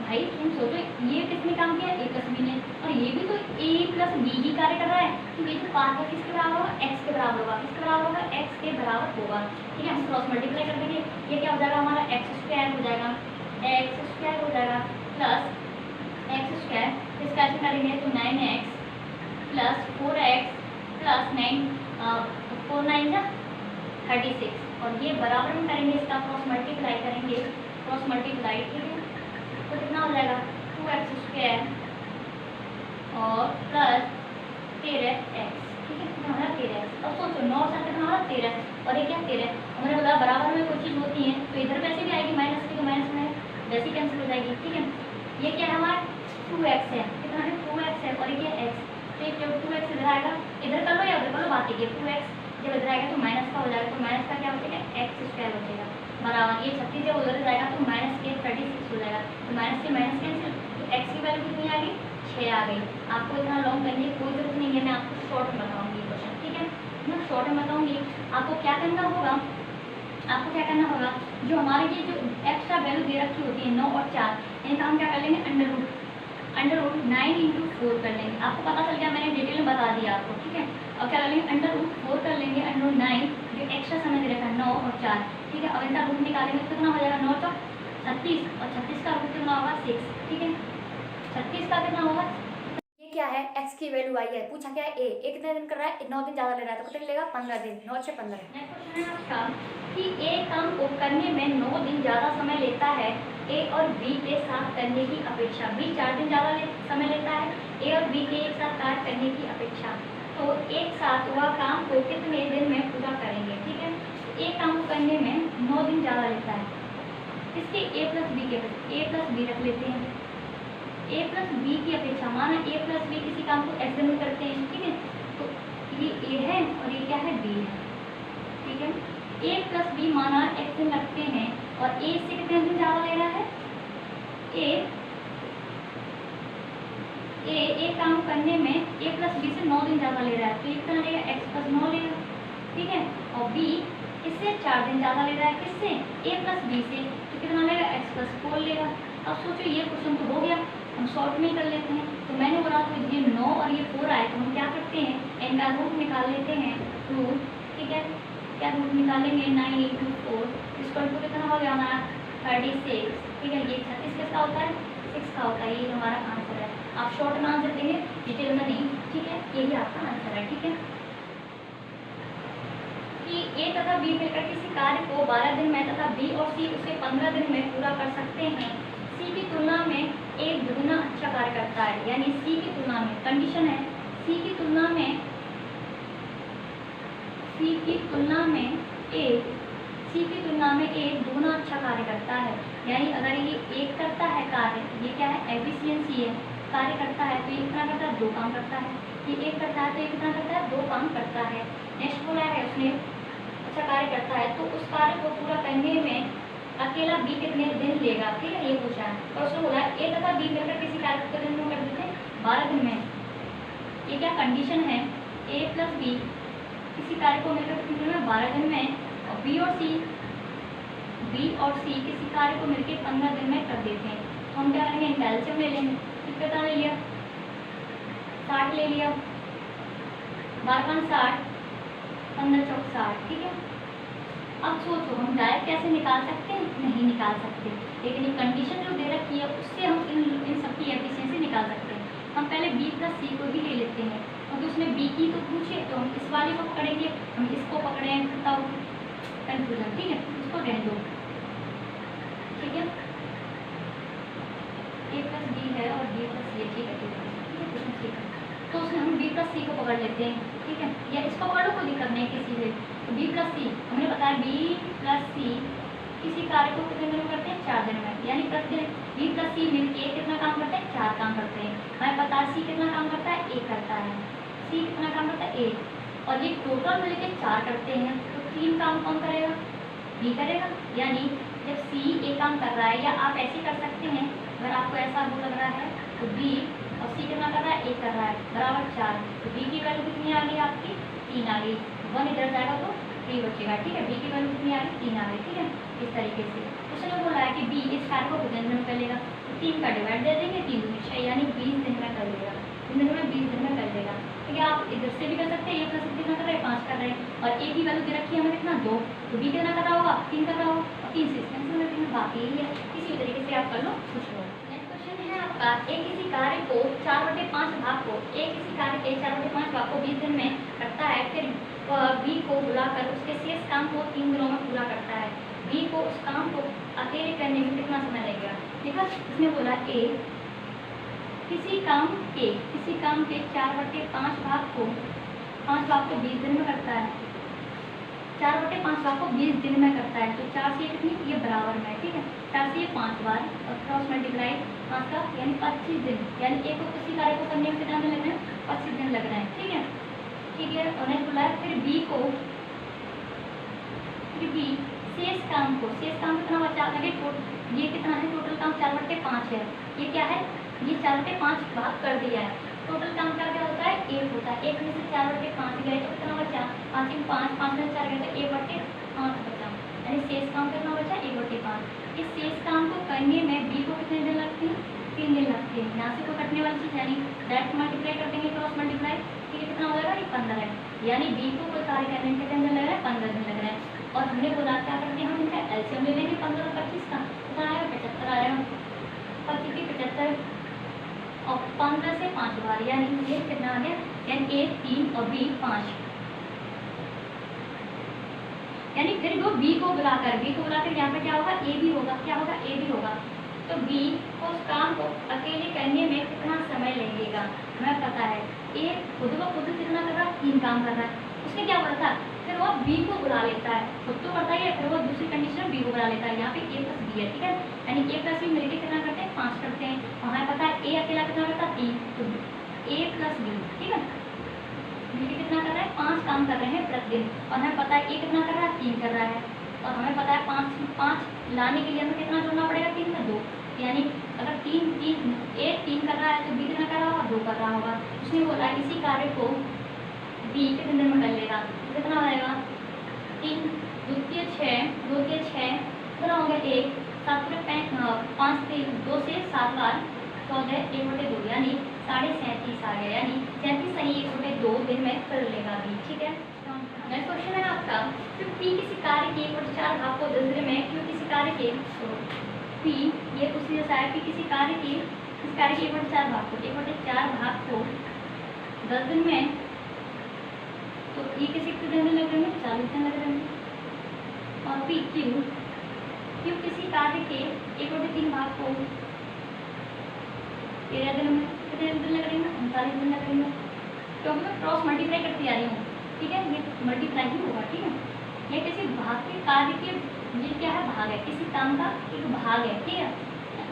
भाई तुम सोचो ये किसने काम किया, A + B ने, और ये भी तो A + B ही कार्य कर रहा है, तो ये जो पार्ट है किसके बराबर होगा, x के बराबर होगा, किसके बराबर होगा, x के बराबर होगा, ठीक है। हम क्रॉस मल्टीप्लाई कर देंगे, ये क्या हो जाएगा हमारा x² हो जाएगा, x² हो जाएगा प्लस x², इसका ऐसे करेंगे तो 9x + 4x + 9 4 9 जा 36, और ये बराबर में करेंगे, इसका क्रॉस मल्टीप्लाई करेंगे, क्रॉस मल्टीप्लाई, ठीक है, तो कितना हो जाएगा 2x² और प्लस 13x, ठीक है, कितना हो रहा है 13x। अब सोचो 9 से कितना हो रहा है 13, और ये क्या 13, हमने बोला बराबर में कोई चीज़ होती है तो इधर वैसे भी आएगी, माइनस की तो माइनस में वैसे कैंसिल हो जाएगी, ठीक है। ये क्या है हमारा 2x है, कितना है 2x है, और ये क्या x, तो ये जब 2x इधर आएगा, इधर कर लो या उधर कर लो, बात है 2x जब इधर आएगा तो माइनस का हो जाएगा, तो माइनस का क्या हो जाएगा x² हो जाएगा बराबर, ये 36 जब उधर जाएगा तो -36 हो जाएगा, तो माइनस से माइनस कैंसिल, तो x की वैल्यू कितनी आ गई 6 आ गई। आपको इतना लॉन्ग करने की कोई जरूरत नहीं है, मैं आपको शॉर्ट में बताऊँगी क्वेश्चन, ठीक है, मैं शॉर्ट में बताऊँगी। आपको क्या करना होगा, आपको क्या करना होगा, जो हमारे ये जो एक्स्ट्रा वैल्यू दे रखी होती है 9 और 4, इनका हम क्या कर लेंगे अंडर रूट 9 इंटू 4 कर लेंगे। आपको पता चल गया, मैंने डिटेल में बता दिया आपको, ठीक है। अब क्या कर लेंगे अंडर रूट 4 कर लेंगे, अंडर रूट 9 जो एक्स्ट्रा समय दे रखा है 9 और 4, ठीक है। अब इनका रूट निकालेंगे तो कितना हो जाएगा 9 चौक 36 और 36 का रूट कितना होगा 6, ठीक है। 36 का कितना होगा, ये क्या है x की वैल्यू आई है, पूछा क्या है a कितने दिन कर रहा है, 9 दिन ज़्यादा ले रहा है तो कितने लेगा 15 दिन, 9 से 15। नेक्स्ट क्वेश्चन है आपका कि a काम को करने में 9 दिन ज़्यादा समय लेता है a और b के साथ करने की अपेक्षा, b 4 दिन ज़्यादा समय लेता है a और b के एक साथ कार्य करने की अपेक्षा, तो एक साथ वह काम को कितने दिन में पूरा करेंगे, ठीक है। a काम को करने में 9 दिन ज़्यादा लेता है, इसके a प्लस बी के a प्लस बी रख लेते हैं, a प्लस बी की अपेक्षा, माना a प्लस बी किसी काम को x दिन में करते हैं, ठीक है। तो ये a है और ये क्या है b है, ठीक है। a प्लस बी माना x दिन रखते हैं और a से कितने दिन ज़्यादा ले रहा है, a काम करने में a प्लस बी से 9 दिन ज़्यादा ले रहा है, तो ये कितना लेगा x प्लस 9 लेगा, ठीक है। और b इससे 4 दिन ज़्यादा ले रहा है, किससे a प्लस बी से, तो कितना लेगा x प्लस 4 लेगा। अब सोचो ये क्वेश्चन तो हो गया, हम शॉर्ट में कर लेते हैं। तो मैंने बोला तो ये 9 और ये 4 आए तो हम क्या करते हैं, इनका रूट निकाल लेते हैं, रूट, ठीक है। क्या रूट निकालेंगे 9 इंटू 4 इसको टू कितना हो गया हमारा 36, ठीक है। ये 36 किसका होता है 6 का होता है, ये हमारा आंसर है। आप शॉर्ट में आंसर देंगे, डिटेल में नहीं, ठीक है। यही आपका आंसर है, ठीक है। कि ए तथा बी मिलकर किसी कार्य को 12 दिन में तथा बी और सी उसे 15 दिन में पूरा कर सकते हैं, सी की तुलना में ए दुगना अच्छा कार्य करता है, यानी सी की तुलना में, कंडीशन है सी की तुलना में ए दुगना अच्छा कार्य करता है। यानी अगर ये एक करता है कार्य, ये क्या है एफिशिएंसी है, कार्य करता है तो ये कितना करता है 2 काम करता है, ये एक करता है तो ये कितना करता है 2 काम करता है। नेक्स्ट बोला है उसने अच्छा कार्य करता है तो उस कार्य को पूरा करने में अकेला बी कितने दिन लेगा, ठीक है, ये पूछा है। और उसने बोला ए तथा बी मिलकर किसी कार्य को कितने दिन में कर देते हैं 12 दिन में। ये क्या कंडीशन है, ए प्लस बी किसी कार्य को मिलकर कितने दिन में 12 दिन में, और बी और सी किसी कार्य को मिलकर 15 दिन में कर देते हैं। तो हम क्या करेंगे कैल्शियम ले लेंगे, कितना ले लिया 60 ले लिया, 12 60 15 चौक 60, ठीक है। अब सोचो हम डायरेक्ट कैसे निकाल सकते हैं, नहीं निकाल सकते, लेकिन ये कंडीशन जो दे रखी है उससे हम इन सबकी एफिशिएंसी निकाल सकते हैं। हम पहले b प्लस सी को भी ले लेते हैं, क्योंकि उसने b की तो पूछे तो हम इस वाले को पकड़ेंगे, हम इसको पकड़े तब कंफ्यूजन, ठीक है, इसको रहने दो, ठीक है। a प्लस बी है और b प्लस सी, ठीक है, ठीक है। तो उसमें हम b प्लस सी को पकड़ लेते हैं, ठीक है, या इसको पकड़ो कोई दिक्कत नहीं किसी से। तो b प्लस सी हमने बताया b प्लस सी किसी कार्य को कितने दिन में करते हैं 4 दिन में, यानी प्रतिदिन b प्लस सी मिलकर कितना काम करते हैं 4 काम करते हैं। हमें पता है c कितना काम करता है 1 करता है, c कितना काम करता है 1, और ये टोटल मिलकर 4 करते हैं, तो 3 काम कौन करेगा b करेगा। यानी जब c एक काम कर रहा है, या आप ऐसे कर सकते हैं अगर आपको ऐसा वो लग रहा है तो b और c कितना कर रहा है 1 कर रहा है बराबर 4, तो b की वैल्यू कितनी आ गई आपकी 3 आ गई, 1 इधर जाएगा तो 3 बचेगा, ठीक है। b की वैल्यू कितनी आ गई 3 आ गई, ठीक है। इस तरीके से उसने बोला है कि b इस कार्य को कितने दिन में कर लेगा, तो 3 का डिवाइड दे देंगे, 3 दूनी 6, यानी 20 दिन में कर लेगा, 3 दिन में 20 दिन में कर लेगा, ठीक है। आप इधर से भी कर सकते हैं, ये प्लस कितना कर रहे हैं 5 कर रहे हैं, और a की वैल्यू दे रखी है हमें कितना 2, तो b कितना कर रहा होगा 3 कर रहा होगा, और 3 से कैंसिल करते हैं, बाकी यही है। इसी तरीके से आप कर लो, खुश हो। नेक्स्ट क्वेश्चन है आपका ए किसी कार्य को 4/5 भाग को 4/5 भाग को 20 दिन में करता है, फिर बी को बुलाकर उसके शेष काम को 3 दिनों में पूरा करता है, बी को उस काम को अकेले करने में कितना समय लगेगा। ठीक है, इसने बोला ए किसी काम के 4/5 भाग को 20 दिन में करता है, 4/5 भाग को 20 दिन में करता है, तो 4 से कितनी ये बराबर में, ठीक है, 4 से 5 बार और क्रॉस मल्टीप्लाई 5 का यानी 25 दिन, यानी एक को किसी कार्य को करने में कितना दिन लग रहे हैं 25 दिन लग रहे हैं, ठीक है। और नेक्स्ट बोला है फिर बी शेष काम कितना बचा लगे, ये कितना है टोटल काम 4/5 है, ये क्या है ये 4/5 भाग कर दिया है, टोटल काम का क्या होता है 1 होता है, 1 में से 4/5 गए तो कितना बचा 5 में 5 5 में 4 गए तो 1/5 बचा, यानी नॉर्मल चीज, यानी डायरेक्ट मल्टीप्लाई कर देंगे, क्रॉस मल्टीप्लाई, ठीक है, कितना हो जाएगा, ये 15 है, यानी बी को कोई कार्य करने में कितने दिन लग रहा है, 15 दिन लग रहा है। और हमने बोला क्या करते हैं, हम इनका एलसीएम ले लेंगे 15 और 25 का, कितना आएगा, 75 आएगा, 25 75 और 15 से 5 बार, यानी ये कितना आ गया, यानी ए 3 और बी 5, यानी फिर वो बी को बुलाकर यहाँ पे क्या होगा, ए भी होगा, क्या होगा, ए भी होगा। तो बी को उस काम को अकेले करने में कितना समय लगेगा, हमें पता है, ए खुद ब खुद कितना कर रहा है, 3 काम कर रहा है, उसने क्या बोला था, फिर वो बी को बुला लेता है, खुद तो करता है, फिर वो दूसरी कंडीशन में बी को बुला लेता है, यहाँ पे ए प्लस बी है, ठीक है, यानी ए प्लस बी मिलकर कितना करते हैं, 5 करते हैं, हमें पता है ए अकेला कितना करता है, 3, तो ए प्लस बी, ठीक है, मिलकर कितना कर रहा है, 5 काम कर रहे हैं प्रतिदिन, और हमें पता है ए कितना कर रहा है, 3 कर रहा है, और हमें पता है 5 लाने के लिए हमें कितना जोड़ना पड़ेगा, 3 में 2, यानी अगर 3 कर रहा है तो बी कितना कर रहा होगा, 2 कर रहा होगा। उसने बोला इसी कार्य को बी कितने दिन में कर लेगा, कितना हो जाएगा, 3 2 6 कितना हो गया, 1 7 5 2 से 7 बार 14 1/2, यानी 37.5 आ गया, यानी 37 सही 1/2 दिन में कर लेगा बी, ठीक है। नेक्स्ट क्वेश्चन है आपका, फिर पी किसी कार्य के 1/4 भाग को 10 दिन में, क्यों किसी कार्य के, पी ये उसी जैसा है, पी किसी कार्य के 1/4 भाग को 1/4 भाग को 10 दिन में, तो ये किसी कितने दिन लग रहे हैं, 40 दिन लग रहे हैं, और पी क्यू किसी कार्य के 1/3 भाग को 13 दिन में, कितने दिन लग रहे हैं, 39 दिन लग रहे हैं, क्योंकि मैं क्रॉस मल्टीप्लाई करती आ रही हूँ, ठीक है, ये मल्टीप्लाई ही होगा, ठीक है, ये किसी भाग के कार्य के, ये क्या है, भाग है, किसी काम का एक भाग है, ठीक है,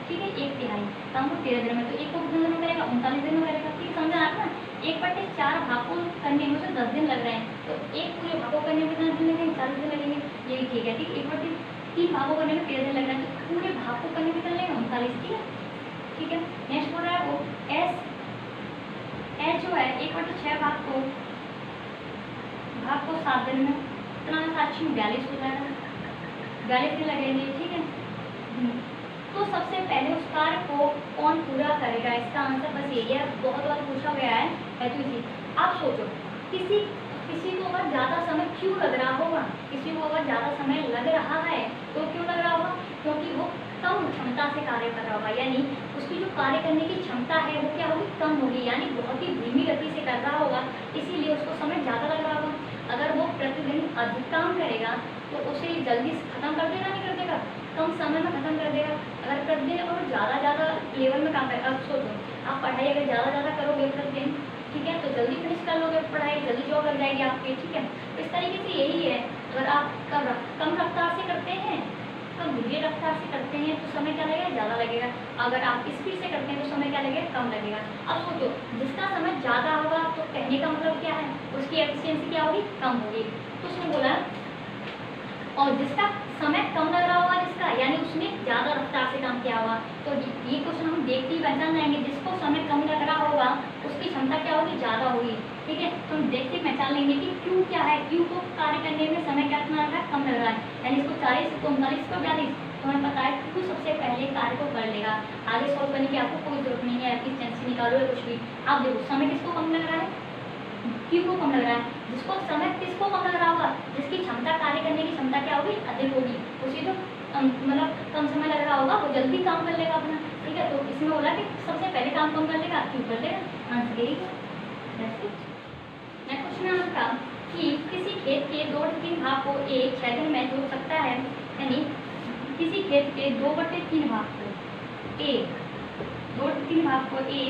1/3 काम को 13 दिन में, तो एक को कितने दिन में करेगा, 39 दिन में करेगा, ठीक है, समझा आप ना, 1/4 भाग को करने में उसे 10 दिन लग रहे हैं, तो एक पूरे भाग को करने में कितने दिन लगेंगे, 40 दिन लगेंगे, ये भी ठीक है, ठीक, 1/3 भाग को करने में 13 दिन लग रहा है, तो पूरे भाग को करने में कितना लगेगा, 39, ठीक है, ठीक है। नेक्स्ट बोल रहा है वो एच जो है 1/6 भाग को 7 दिन में, इतना 742 हो जाएगा, 42 दिन लगेंगे, ठीक है। तो सबसे पहले उस कार्य को कौन पूरा करेगा, इसका आंसर बस यही है, बहुत बार पूछा गया है, तो इसी आप सोचो, किसी को अगर ज़्यादा समय क्यों लग रहा होगा, किसी को अगर ज़्यादा समय लग रहा है तो क्यों लग रहा होगा, क्योंकि वो कम क्षमता से कार्य कर रहा होगा, यानी उसकी जो कार्य करने की क्षमता है वो क्या होगी, कम होगी, यानी बहुत ही धीमी गति से कर रहा होगा, इसीलिए उसको समय ज़्यादा लग रहा होगा। अगर वो प्रतिदिन अधिक काम करेगा तो उसे जल्दी खत्म कर देगा, नहीं कर देगा, कम समय में खत्म कर देगा। अगर प्रतिदिन और ज़्यादा लेवल में काम करेगा, अब सोचो आप पढ़ाई अगर ज़्यादा करोगे प्रतिदिन, ठीक है, तो जल्दी फिनिश कर लोगे पढ़ाई, जल्दी जॉब लग जाएगी आपकी, ठीक है। तो इस तरीके से यही है, अगर आप कम रफ्तार से करते हैं, कम धीरे रफ्तार से करते हैं तो समय क्या लगेगा, ज़्यादा लगेगा, अगर आप स्पीड से करते हैं तो समय क्या लगेगा, कम लगेगा। अब सोचो जिसका समय ज़्यादा होगा तो कहने का मतलब क्या है, उसकी एफिशिएंसी क्या होगी, कम होगी। तो उसने बोला और जिसका समय कम लग रहा होगा, जिसका यानी उसने ज़्यादा रफ्तार से काम किया होगा, तो ये क्वेश्चन हम देखते ही पहचान जाएंगे, जिसको समय कम लग रहा होगा उसकी क्षमता क्या होगी, ज़्यादा होगी, ठीक है। तो हम देखते पहचान लेंगे कि क्यू क्या है, क्यू को कार्य करने में समय क्या लग रहा है, कम लग रहा है, यानी इसको 40, इसको 39, इसको 42, तो हमें पता है क्यू सबसे पहले कार्य को कर लेगा, आगे सॉल्व करने की आपको कोई जरूरत नहीं है, एफिशिएंसी निकालो या कुछ भी। आप देखो समय किसको कम लग रहा है, क्यू को कम लग रहा है, जिसको समय किसको कम लग रहा होगा, जिसकी क्षमता कार्य करने की क्षमता क्या होगी, अधिक होगी, उसी तो मतलब कम समय लग रहा होगा वो जल्दी काम कर लेगा अपना, ठीक है। तो इसमें बोला कि सबसे पहले काम कौन कर लेगा, क्यू कर लेगा, आंसर यही है। नेक्स्ट क्वेश्चन है आपका कि किसी खेत के 2/3 भाग को ए 6 दिन में जोड़ सकता है, यानी किसी खेत के 2/3 भाग को ए 2/3 भाग को ए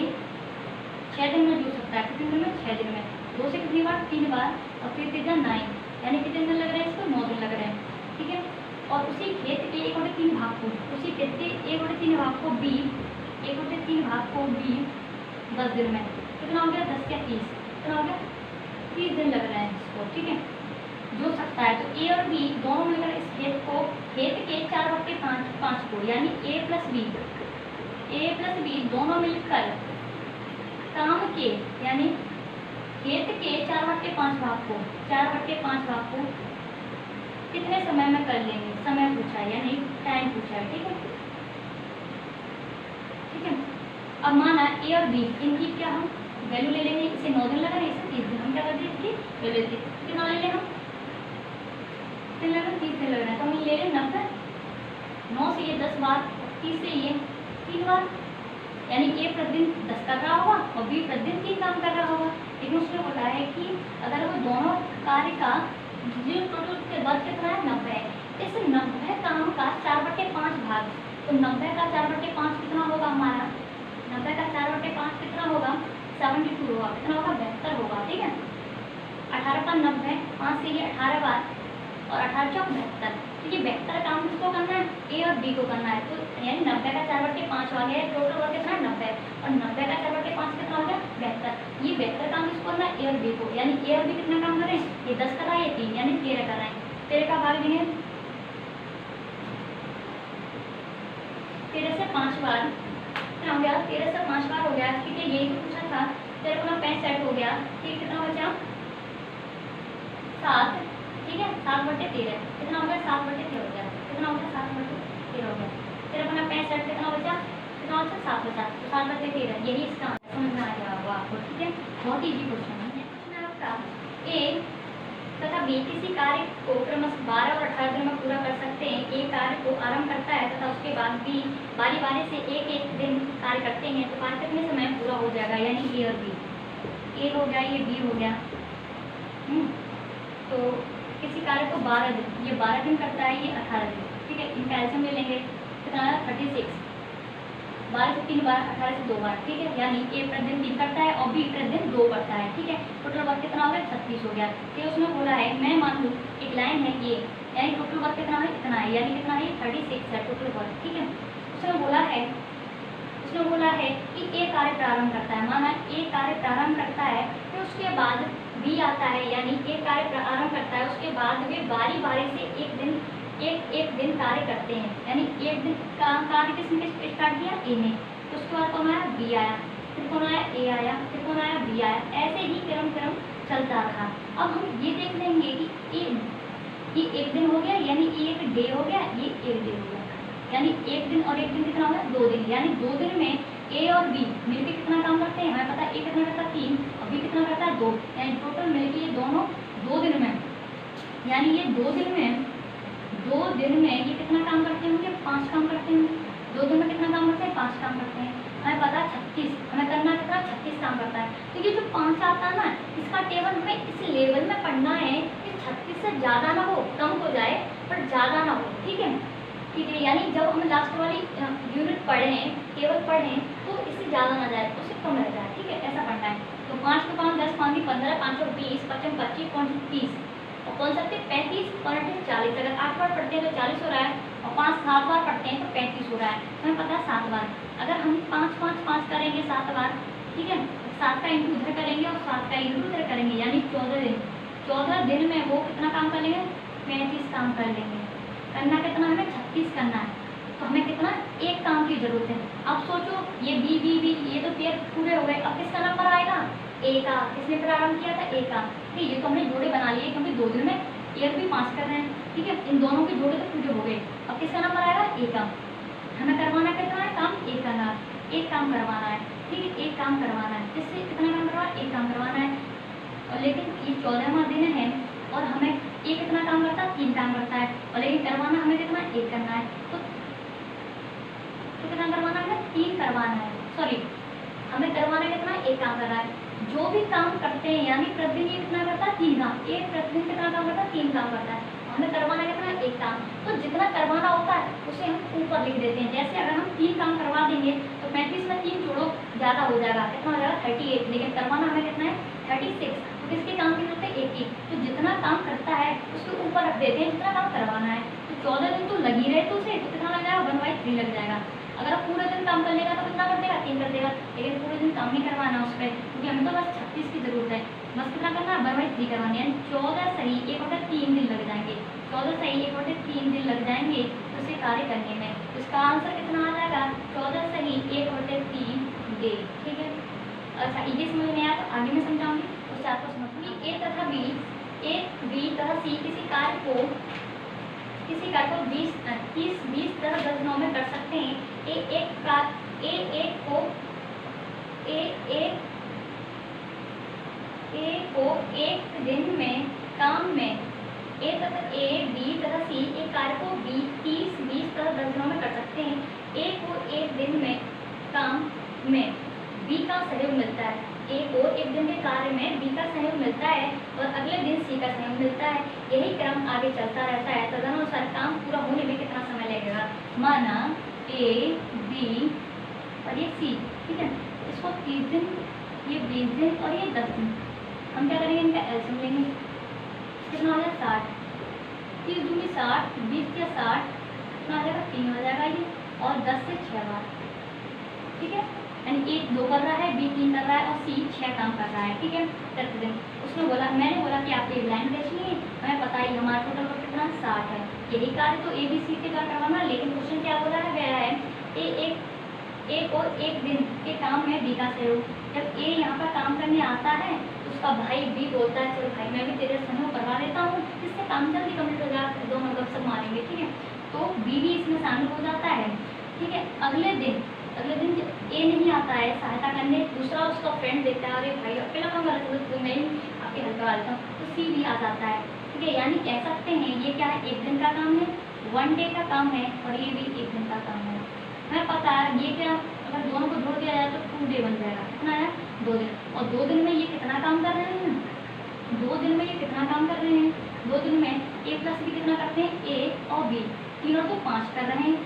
6 दिन में जोड़ सकता है, कितने दिन में, 6 दिन में, 2 से कितनी बार, 3 बार, और फिर 3 9, यानी कितने दिन लग रहे हैं इसको, 9 दिन लग रहे हैं, ठीक है। और उसी खेत के 1/3 भाग को, उसी खेत के 1/3 भाग को बी 1/3 भाग को बी 10 दिन में, कितना हो गया, 10 या 30, कितना हो गया, 30 दिन लग रहे हैं इसको, ठीक है, जो सकता है। तो ए और बी दोनों मिलकर इस खेत के 4/5 को, यानी ए प्लस बी दोनों मिलकर काम के, यानी खेत के 4/5 भाग को कितने समय में कर लेंगे, समय पूछा है, यानी टाइम पूछा है, ठीक है, ठीक है। अब माना ए और बी, इनकी क्या हम वैल्यू ले लेंगे, इसे 9 दिन लगा, इसे 30 दिन, हम क्या करते हैं इसकी वैल्यू लेते हैं, कितना ले लें हम 3 लगा 30 दिन लग रहा है, तो हम ले लें 90, 9 से ये 10 बार, 30 से ये 3 बार, यानी ए प्रतिदिन 10 कर रहा होगा और बी प्रतिदिन 3 काम कर रहा होगा। लेकिन उसने बोला है कि अगर वो दोनों कार्य का जो टोटल वर्क कितना है 90 है, इस 90 काम का 4/5 भाग, तो 90 का 4/5 कितना होगा हमारा, 90 का 4/5 कितना होगा 72 होगा, कितना होगा 72 होगा, ठीक है। 18 का 90, 5 से ये 18 बार और 18 चौक 72, तो ये 72 काम किसको करना है, ए और बी को करना है, तो यानी 90 का 4/5 आ गया है, टोटल वर्क कितना है 90 और 90 का 4/5 कितना हो गया 72, ये 72 काम किसको करना है ए और बी को, यानी ए और बी कितना काम कर रहे हैं, ये 10 कर रहा है, ये 3 यानी 13 कर रहे हैं, 13 का भाग देंगे 13 से 5 बार कितना हो गया, 13 से 5 बार हो गया, ठीक है, यही तो पूछा था, 13×5 हो गया, ठीक, कितना बचा 7, ठीक है, 7/13 कितना हो गया 7/13 हो गया, कितना हो गया 7/13 हो गया, 13×5 कितना बचा, कितना बचा 7 बचा, तो 7/13, यही इसका समझ में आ गया होगा आपको, ठीक है, बहुत ईजी क्वेश्चन है। क्वेश्चन है आपका ए तथा बी किसी कार्य को क्रमशः 12 और 18 दिन में पूरा कर सकते हैं, ए कार्य को आरंभ करता है तथा उसके बाद बी बारी बारी से एक एक दिन कार्य करते हैं, तो कार्य कितने समय में पूरा हो जाएगा, यानी ए और बी, ए हो गया ये बी हो गया, तो किसी कार्य को 12 दिन, ये 12 दिन करता है, ये 18 दिन, ठीक है, इनका एल्सियम ले लेंगे, कितना 36, 12 से 3 बार, 18 से 2 बार, ठीक है, यानी ए प्रतिदिन 3 करता है और बी प्रतिदिन 2 करता है, ठीक है, टोटल वर्क कितना हो गया 36 हो गया। तो उसने बोला है, मैं मान लूँ एक लाइन है ये, यानी टोटल वर्क कितना है इतना है, यानी कितना है 36 है टोटल वर्क, ठीक है। उसने बोला है कि ए कार्य प्रारंभ करता है, माना ए कार्य प्रारंभ करता है, फिर उसके बाद बी आता है, यानी ए कार्य प्रारंभ करता है, उसके बाद वे बारी बारी से एक दिन कार्य करते हैं, यानी एक दिन का कार्य किसने स्टार्ट किया ए ने, तो उसके बाद कौन आया बी आया, फिर कौन आया ए आया, फिर कौन आया बी आया, ऐसे ही क्रम चलता रहा। अब हम ये देख लेंगे कि ये एक दिन हो गया, यानी ये एक डे हो गया, ये एक डे हो गया, यानी एक दिन और एक दिन कितना हो गया 2 दिन, यानी 2 दिन में ए और बी मिलकर कितना काम करते हैं, हमें पता है ए कितना करता है 3 और बी कितना करता है 2, यानी टोटल मिलकर ये दोनों 2 दिन में, यानी ये 2 दिन में ये कितना काम करते होंगे 5 काम करते होंगे, 2 दिन में कितना काम करते हैं 5 काम करते हैं, हमें पता है 36, हमें करना कितना 36 काम करता है। तो ये जो 5 आता है ना, इसका टेबल हमें इस लेवल में पढ़ना है कि 36 से ज़्यादा ना हो, कम हो जाए पर ज़्यादा ना हो, ठीक है, यानी जब हम लास्ट वाली यूनिट पढ़ें, टेबल पढ़ें, तो इससे ज़्यादा ना जाए, उससे कम रह जाए, ठीक है, ऐसा पढ़ना है। तो 5 को 5 10 5 15 5 20 25 25 30 और कौन सकते 35 और 40, अगर 8 बार पढ़ते हैं तो 40 हो रहा है और 5 7 बार पढ़ते हैं तो 35 हो रहा है, हमें पता है 7 बार, अगर हम 5 5 5 करेंगे 7 बार, ठीक है, 7 का इंटू उधर करेंगे और 7 का इंटू उधर करेंगे, यानी 14 दिन में वो कितना काम कर लेंगे 35 काम कर लेंगे, करना कितना हमें 36 करना है, तो हमें कितना एक काम की जरूरत है। अब सोचो ये बी ये तो पेयर पूरे हो गए, अब किसका नंबर आएगा ए का, किसने प्रारंभ किया था ए का, ठीक, ये तो हमने जोड़े बना लिए क्योंकि 2 दिन में ए और बी 5 कर रहे हैं, ठीक है, इन दोनों के जोड़े तो पूरे हो गए, अब किसका नंबर आएगा ए का, हमें करवाना कितना है काम एक करना, एक काम करवाना है, ठीक है, एक काम करवाना है, इससे कितना काम करवाना एक काम करवाना है, और लेकिन ये 14वां दिन है और हमें ये कितना काम करता है 3 काम करता है, और लेकिन करवाना हमें कितना एक करना है, तो कितना करवाना है 3 करवाना है, सॉरी हमें करवाना कितना एक काम करना है, जो भी काम करते हैं यानी प्रतिदिन ये कितना करता है 3 काम, एक प्रतिदिन कितना काम करता है 3 काम करता है, हमें करवाना कितना एक काम, तो जितना करवाना होता है उसे हम ऊपर लिख देते हैं, जैसे अगर हम 3 काम करवा देंगे तो 35 में 3 जोड़ो ज़्यादा हो जाएगा, कितना हो जाएगा 38, लेकिन करवाना हमें कितना है 36, तो किसके काम की जरूरत है एक ही, तो जितना काम करता है उसके ऊपर रख देते हैं जितना काम करवाना है, तो 14 दिन तो लगी रहे तो उसे तो कितना लग जाएगा 1/3 लग जाएगा, अगर आप पूरे दिन काम कर लेगा तो कितना कर देगा 3 कर देगा, लेकिन पूरे दिन काम नहीं करवाना उस पर, क्योंकि हमें तो बस 36 की जरूरत है, बस कितना करना 1/3 करवानी है, 14 सही 1/3 दिन लग जाएंगे, 14 सही 1/3 दिन लग जाएंगे उसे कार्य करने में, उसका आंसर कितना आ जाएगा 14 सही 1/3 डे, ठीक है। अच्छा ये समझ में आया तो आगे मैं समझाऊंगी, उससे आपको समझूंगी। ए तथा बी तथा सी किसी कार्य को 20 10 दिनों में कर सकते हैं, ए एक को ए को एक दिन में काम में ए तथा ए बी तथा सी एक कार्य को 30, 20 तथा 10 दिनों में कर सकते हैं। ए को एक दिन में काम में बी का सहयोग मिलता है। ए को एक दिन के कार्य में बी का सहयोग मिलता है और अगले दिन सी का सहयोग मिलता है। यही क्रम आगे चलता रहता है। तदनुसार काम पूरा होने में कितना समय लगेगा। माना ए बी और ये सी, ठीक है, इसको 30 दिन, ये 20 दिन और ये 10 दिन। हम क्या करेंगे, इनका एलसीएम लेंगे। कितना हो जाएगा 60, 30 दूनी 60, 20 या 60, कितना हो जाएगा 3 हो जाएगा ये, और 10 से 6 बार, ठीक है। यानी ए 2 कर रहा है, बी 3 कर रहा है और सी 6 काम कर रहा है, ठीक है। करते दिन उसने बोला, मैंने बोला कि आप एक लाइन खींचनी है, हमें पता ही हमारा टोटल वर्क कितना 60 है। यही कार्य तो ए बी सी के द्वारा करवाना, लेकिन क्वेश्चन क्या बोला है, गया है ए को एक दिन के काम में बी का सहयोग। जब ए यहाँ पर काम करने आता है तो उसका भाई बी बोलता है, चलो भाई मैं भी तेरे सहयोग करवा देता हूँ, जिससे काम जल्दी कंप्लीट हो जाए, दोनों गपशप मारेंगे, ठीक है। तो बी भी इसमें शामिल हो जाता है, ठीक है। अगले दिन जब ए नहीं आता है सहायता करने, दूसरा उसका फ्रेंड देता है, अरे भाई अकेला काम कर रहे तो मैं आपके हेल्प करवा देता हूँ, तो सी भी आ जाता है, ठीक है। यानी कह सकते हैं ये क्या है, एक दिन का काम है, 1 डे का काम है, और ये भी एक दिन का काम है। हमें पता है ये क्या, अगर दोनों को जोड़ दिया जाए तो 2 डे बन जाएगा। कितना है, 2 दिन। और 2 दिन में ये कितना काम कर रहे हैं, 2 दिन में ये कितना काम कर रहे हैं, 2 दिन में ए प्लस बी कितना करते हैं, ए और बी तीनों तो 5 कर रहे हैं,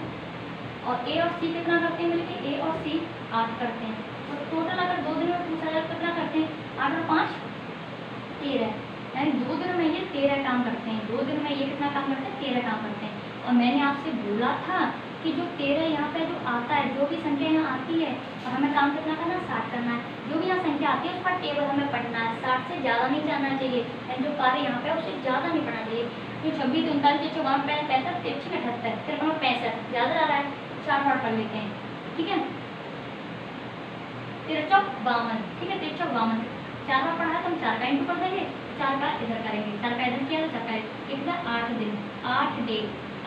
और ए और सी कितना करते हैं मिलके, ए और सी 8 करते हैं। तो टोटल अगर 2 दिन में पूछा जाए तो कितना करते हैं, 8 और 5 13, यानी 2 दिन में ये 13 काम करते हैं। 2 दिन में ये कितना काम करते हैं, 13 काम करते हैं। और मैंने आपसे बोला था कि जो 13 यहाँ पे जो आता है, जो भी संख्या यहाँ आती है, और हमें काम कितना करना है, 60 करना है। जो भी यहाँ संख्या आती है उसका टेबल हमें पढ़ना है, 60 से ज़्यादा नहीं जाना चाहिए, यानी जो कार्य यहाँ पे उससे ज़्यादा नहीं पढ़ना चाहिए। जो 26, 39, 54, 65, 63, 78, फिर 65 ज़्यादा जा रहा है, 4 बार पढ़ लेते हैं, ठीक है। 13 चौक 52, ठीक है, 13 चौक 52, 4 बार पढ़ा है तो हम 4 का इंटू कर देंगे, 4 का इधर करेंगे, 4 का इधर किया तो 4 का कितना, 8 दिन, 8 डे,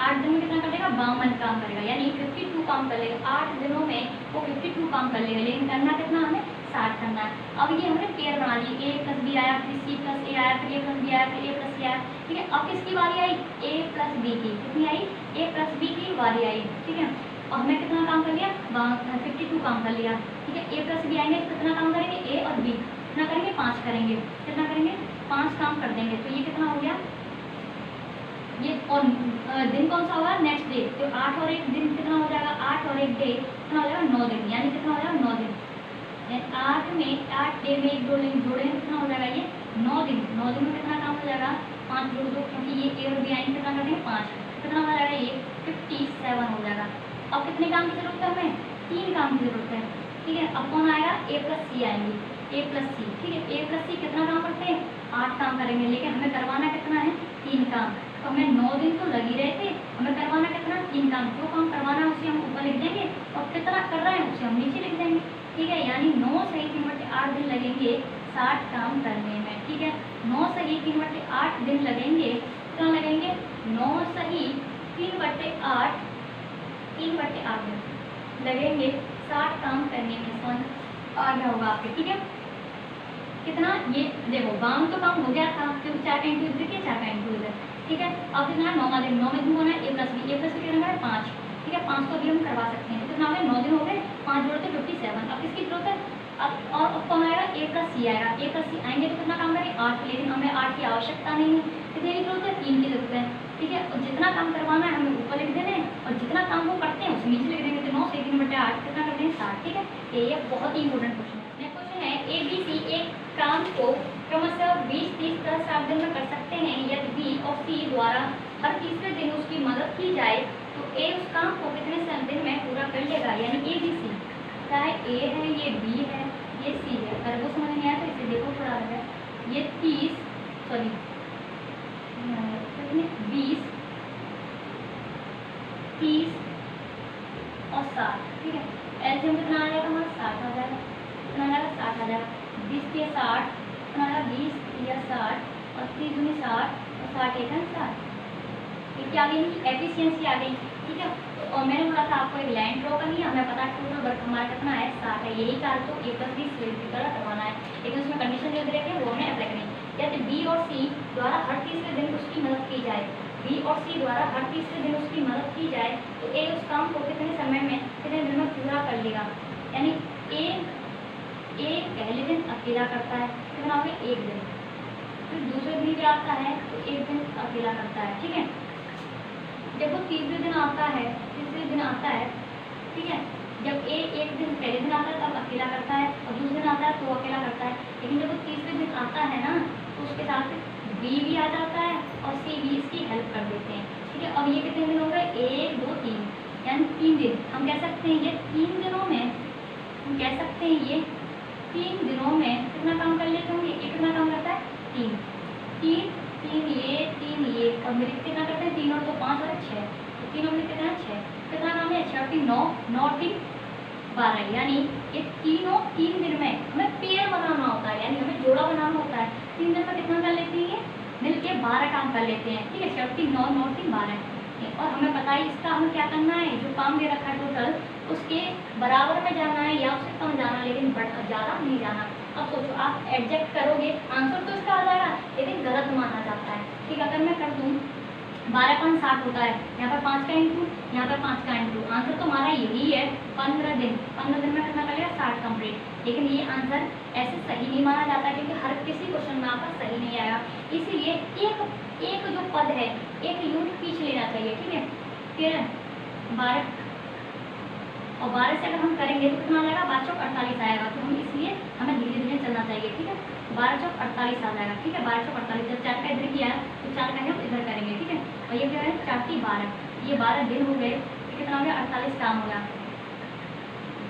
8 दिन में कितना करेगा, 52 काम करेगा, यानी 52 काम कर लेगा। 8 दिनों में वो 52 काम कर लेगा, लेकिन करना कितना हमें, 60 करना है। अब ये हमने पेयर बना ली, ए प्लस बी आया, फिर सी प्लस ए आया, फिर ए प्लस बी आया, फिर ए प्लस सी आया, ठीक है। अब किसकी बारी आई, ए प्लस बी की, कितनी आई, ए प्लस बी की बारी आई, ठीक है। और हमने कितना काम कर लिया, 52 काम कर लिया, ठीक है। ए प्लस बी आएंगे तो कितना काम करेंगे, ए और बी कितना करेंगे, 5 करेंगे, कितना करेंगे, 5 काम कर देंगे। तो ये कितना हो गया, ये और दिन कौन सा होगा, नेक्स्ट डे। तो 8 और 1 दिन कितना हो जाएगा, 8 और 1 डे कितना हो जाएगा, 9 दिन, यानी कितना हो जाएगा, 9 दिन। 8 डे में 1 जोड़ेंगे, कितना हो जाएगा, ये 9 दिन। 9 दिन में कितना काम हो जाएगा, 5 जोड़ 2, क्योंकि ये ए और बी आएंगे, कितना करेंगे, 5, कितना हो जाएगा, ये 57 हो जाएगा। अब कितने काम की जरूरत है हमें, 3 काम की जरूरत है, ठीक है। अब कौन आएगा, ए प्लस सी आएंगे, ए प्लस सी, ठीक है। ए प्लस सी कितना काम करते हैं, 8 काम करेंगे, लेकिन हमें करवाना कितना है, 3 काम। तो हमें 9 दिन तो लग ही रहे थे, हमें करवाना कितना, 3 काम। जो काम करवाना है उसे हम ऊपर लिख देंगे, और कितना कर रहे हैं उसे हम नीचे लिख देंगे, ठीक है। यानी 9 सही 3/8 दिन लगेंगे 60 काम करने में, ठीक है। 9 सही 3/8 दिन लगेंगे, कितना लगेंगे, 9 सही 3/8 दिन लगेंगे 60 काम करने में। समझ आ गया होगा आपके, ठीक है। कितना, ये देखो 52 तो काम हो गया था, क्योंकि 4 का इंटू इधर किया, 4 का इंटू इधर, ठीक है। अब कितना, 9 दिन, 9 में होना है ए प्लस बी कितना है, 5, ठीक है। 5 तो अभी हम करवा सकते हैं, कितना हो गया, 9 दिन हो गए, 5 जोड़ते 57। अब किसकी जरूरत है, अब कौन आएगा, ए प्लस सी आएगा। ए प्लस सी आएंगे तो कितना काम करेंगे, 8, लेकिन हमें 8 की आवश्यकता नहीं है, कितने की जरूरत है, 3 की जरूरत है, ठीक है। और जितना काम करवाना है हमें ऊपर लिख देना है, और जितना काम वो करते हैं उसे नीचे लिख देंगे। तो 9 से 3/8 कितना करते हैं, 60, ठीक है। ये बहुत ही इंपॉर्टेंट क्वेश्चन है। नेक्स्ट क्वेश्चन है, ए बी सी एक काम को क्रमशः 20, 30 तथा 60 दिन में कर सकते हैं। यदि बी और सी द्वारा हर तीसरे दिन उसकी मदद की जाए तो ए उस काम को कितने दिन में पूरा कर लेगा। यानी ए बी सी, चाहे ए है, ये बी है, ये सी है। अगर वो समझ नहीं आया तो इसे देखो थोड़ा है, ये 20 30 और 60, ठीक है। एलसीएम कितना आ जाएगा हमारा, 60 आ जाएगा, कितना आ जाएगा, 60 आ जाएगा। 20 के 60 कितना आ जाएगा, 20 या 60 और 30 दूनी 60 और 60 एक है 60, क्या आ गई, एफिशिएंसी आ गई, ठीक है। और मैंने बोला था आपको एक लाइन ड्रॉ करनी है, हमें पता है टोटल वर्क हमारा कितना है 60 है, यही कारण तो 1+20 की तरह करवाना है, लेकिन उसमें कंडीशन जो दे रखी है वो हमें अप्लाई करनी है। या तो बी और सी द्वारा हर तीसरे दिन उसकी मदद की जाए, बी और सी द्वारा हर तीसरे दिन उसकी मदद की जाए तो ए उस काम को कितने समय में कितने दिन में पूरा कर लेगा। यानी ए पहले दिन अकेला करता है, कितना हो गया 1 दिन, फिर दूसरे दिन क्या आता है तो 1 दिन अकेला करता है, ठीक है। जब वो तीसरे दिन आता है, तीसरे दिन आता है, ठीक है, जब ए 1 दिन पहले दिन आता है तब अकेला करता है और दूसरे दिन आता है तो अकेला करता है, लेकिन जब वो तीसरे दिन आता है ना तो उसके साथ बी भी आ जाता है और सी भी इसकी हेल्प कर देते हैं, ठीक है। अब ये कितने दिन हो गए 1 2 3, यानी 3 दिन। हम कह सकते हैं ये 3 दिनों में, हम कह सकते हैं ये 3 दिनों में कितना काम कर लेते होंगे, ये कितना काम करता है 3 3 3 ये और मेरे कितना करते हैं 3 और 2 5 और 6, तो 3 और कितना है 6, कितना काम है 6 3 9 9 3 12, यानी ये तीनों 3 दिन में हमें पेयर बनाना होता है, यानी हमें जोड़ा बनाना होता है। 3 दिन में कितना कर लेती है मिलके 12 काम कर लेते हैं, ठीक है। 6 3 9 9 3 12, और हमें पता है इसका हमें क्या करना है, जो काम दे रखा है टोटल उसके बराबर में जाना है या उससे कम जाना, लेकिन ज़्यादा नहीं जाना। अब सोचो आप एडजस्ट करोगे आंसर तो इसका आ जाएगा, लेकिन गलत माना जाता है, ठीक है। अगर मैं कर दूँ 12 5 60 होता है, यहाँ पर 5 का इंटू, यहाँ पर 5 का इंटू, आंसर तो हमारा यही है 15 दिन। 15 दिन में कितना करेगा 60 कंप्लीट, लेकिन ये आंसर ऐसे सही नहीं माना जाता क्योंकि हर किसी क्वेश्चन में आपका सही नहीं आएगा, इसीलिए एक जो पद है एक यूनिट पीछे लेना चाहिए, ठीक है। फिर 12 और 12 से अगर हम करेंगे तो कितना आ जाएगा 12 चौक 48 आएगा, तो हम इसलिए हमें धीरे धीरे चलना चाहिए, ठीक है। 12 चौक 48 आ जाएगा, ठीक है। 12 चौक 48, जब 4 का इधर किया है तो 4 का हम इधर करेंगे, ठीक है। और ये क्या है 4 3 12, ये 12 दिन हो गए, कितना हो गया 48 काम हो गया,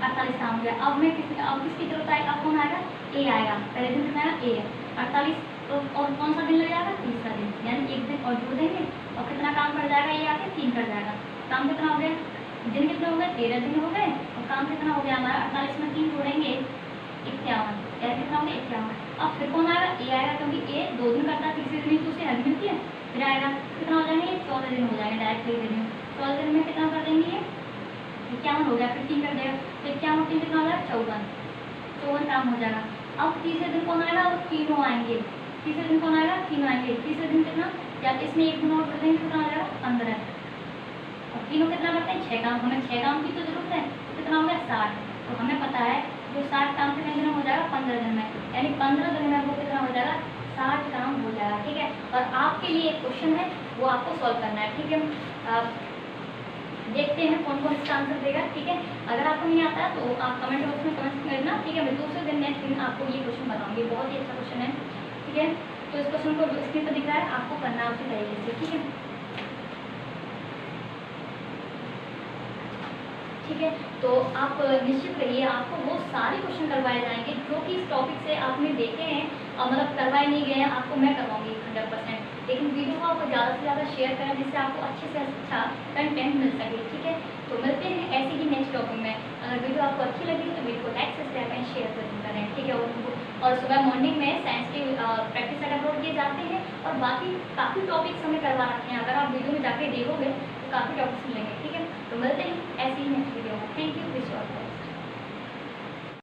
48 काम हो गया। अब किसकी जरूरत आएगा, अब कौन आएगा ए आएगा, पहले दिन कितना आएगा ए है 48, तो और कौन सा दिन लग जाएगा तीसरा दिन, यानी 1 दिन और जोड़ देंगे और कितना काम कर जाएगा, ये आके 3 कर जाएगा। काम कितना हो गया, दिन कितने हो गए 13 दिन हो गए, और काम कितना हो गया हमारा 48 में 3 जोड़ेंगे 51, यार कितना हो गया 51। अब फिर कौन आएगा ए आएगा, क्योंकि ए 2 दिन करता है, तीसरे दिन तो उसे हेल्प मिलती है, फिर आएगा कितना हो जाएंगे 14 दिन हो जाएंगे, डायरेक्ट 3 दिन में 14 दिन में कितना कर देंगे 51 हो गया, फिर 3 कर देगा, तो 51 3 कितना हो जाएगा 54 काम हो जाएगा। अब तीसरे दिन कौन आएगा, वो तीनों आएंगे, तीसरे दिन कौन आएगा तीनों आएंगे, तीसरे दिन कितना, जब इसमें 1 दिन और कर देंगे कितना हो जाएगा 15, और तीनों कितना करते हैं 6 काम, हमें 6 काम की तो जरूरत है, तो कितना हो गया 60, तो हमें पता है जो 60 काम कितने दिन में हो जाएगा 15 दिन में, यानी 15 दिन में वो कितना हो जाएगा 60 काम हो जाएगा, ठीक है। और आपके लिए एक क्वेश्चन है वो आपको सॉल्व करना है, ठीक है। देखते हैं कौन कौन इसका आंसर देगा, ठीक है। अगर आपको नहीं आता तो आप कमेंट बॉक्स में कमेंट करना, ठीक है। मैं दूसरे दिन नेक्स्ट दिन आपको ये क्वेश्चन बताऊंगी, बहुत ही अच्छा क्वेश्चन है, ठीक है। तो इस क्वेश्चन को स्क्रीन पर दिख रहा है, आपको करना है उसी तरीके से, ठीक है, ठीक है। तो आप निश्चित रहिए, आपको वो सारे क्वेश्चन करवाए जाएंगे जो कि इस टॉपिक से आपने देखे हैं और मतलब करवाए नहीं गए हैं, आपको मैं करवाऊंगी 100%। लेकिन वीडियो को आप ज़्यादा से ज़्यादा शेयर करें जिससे आपको अच्छे से अच्छा कंटेंट मिल सके, ठीक है। तो मिलते हैं ऐसे ही नेक्स्ट टॉपिक में। अगर वीडियो आपको अच्छी लगी तो वीडियो को लाइक सब्सक्राइब करें, शेयर जरूर करें, ठीक है। और सुबह मॉर्निंग में साइंस के प्रैक्टिस सेट अपलोड किए जाते हैं और बाकी काफ़ी टॉपिक्स हमें करवा रखे हैं, अगर आप वीडियो में जाके देखोगे तो काफ़ी टॉपिक्स मिलेंगे, ठीक है। तो मिलते हैं ऐसे ही नेक्स्ट वीडियो में। Thank you, wish you all.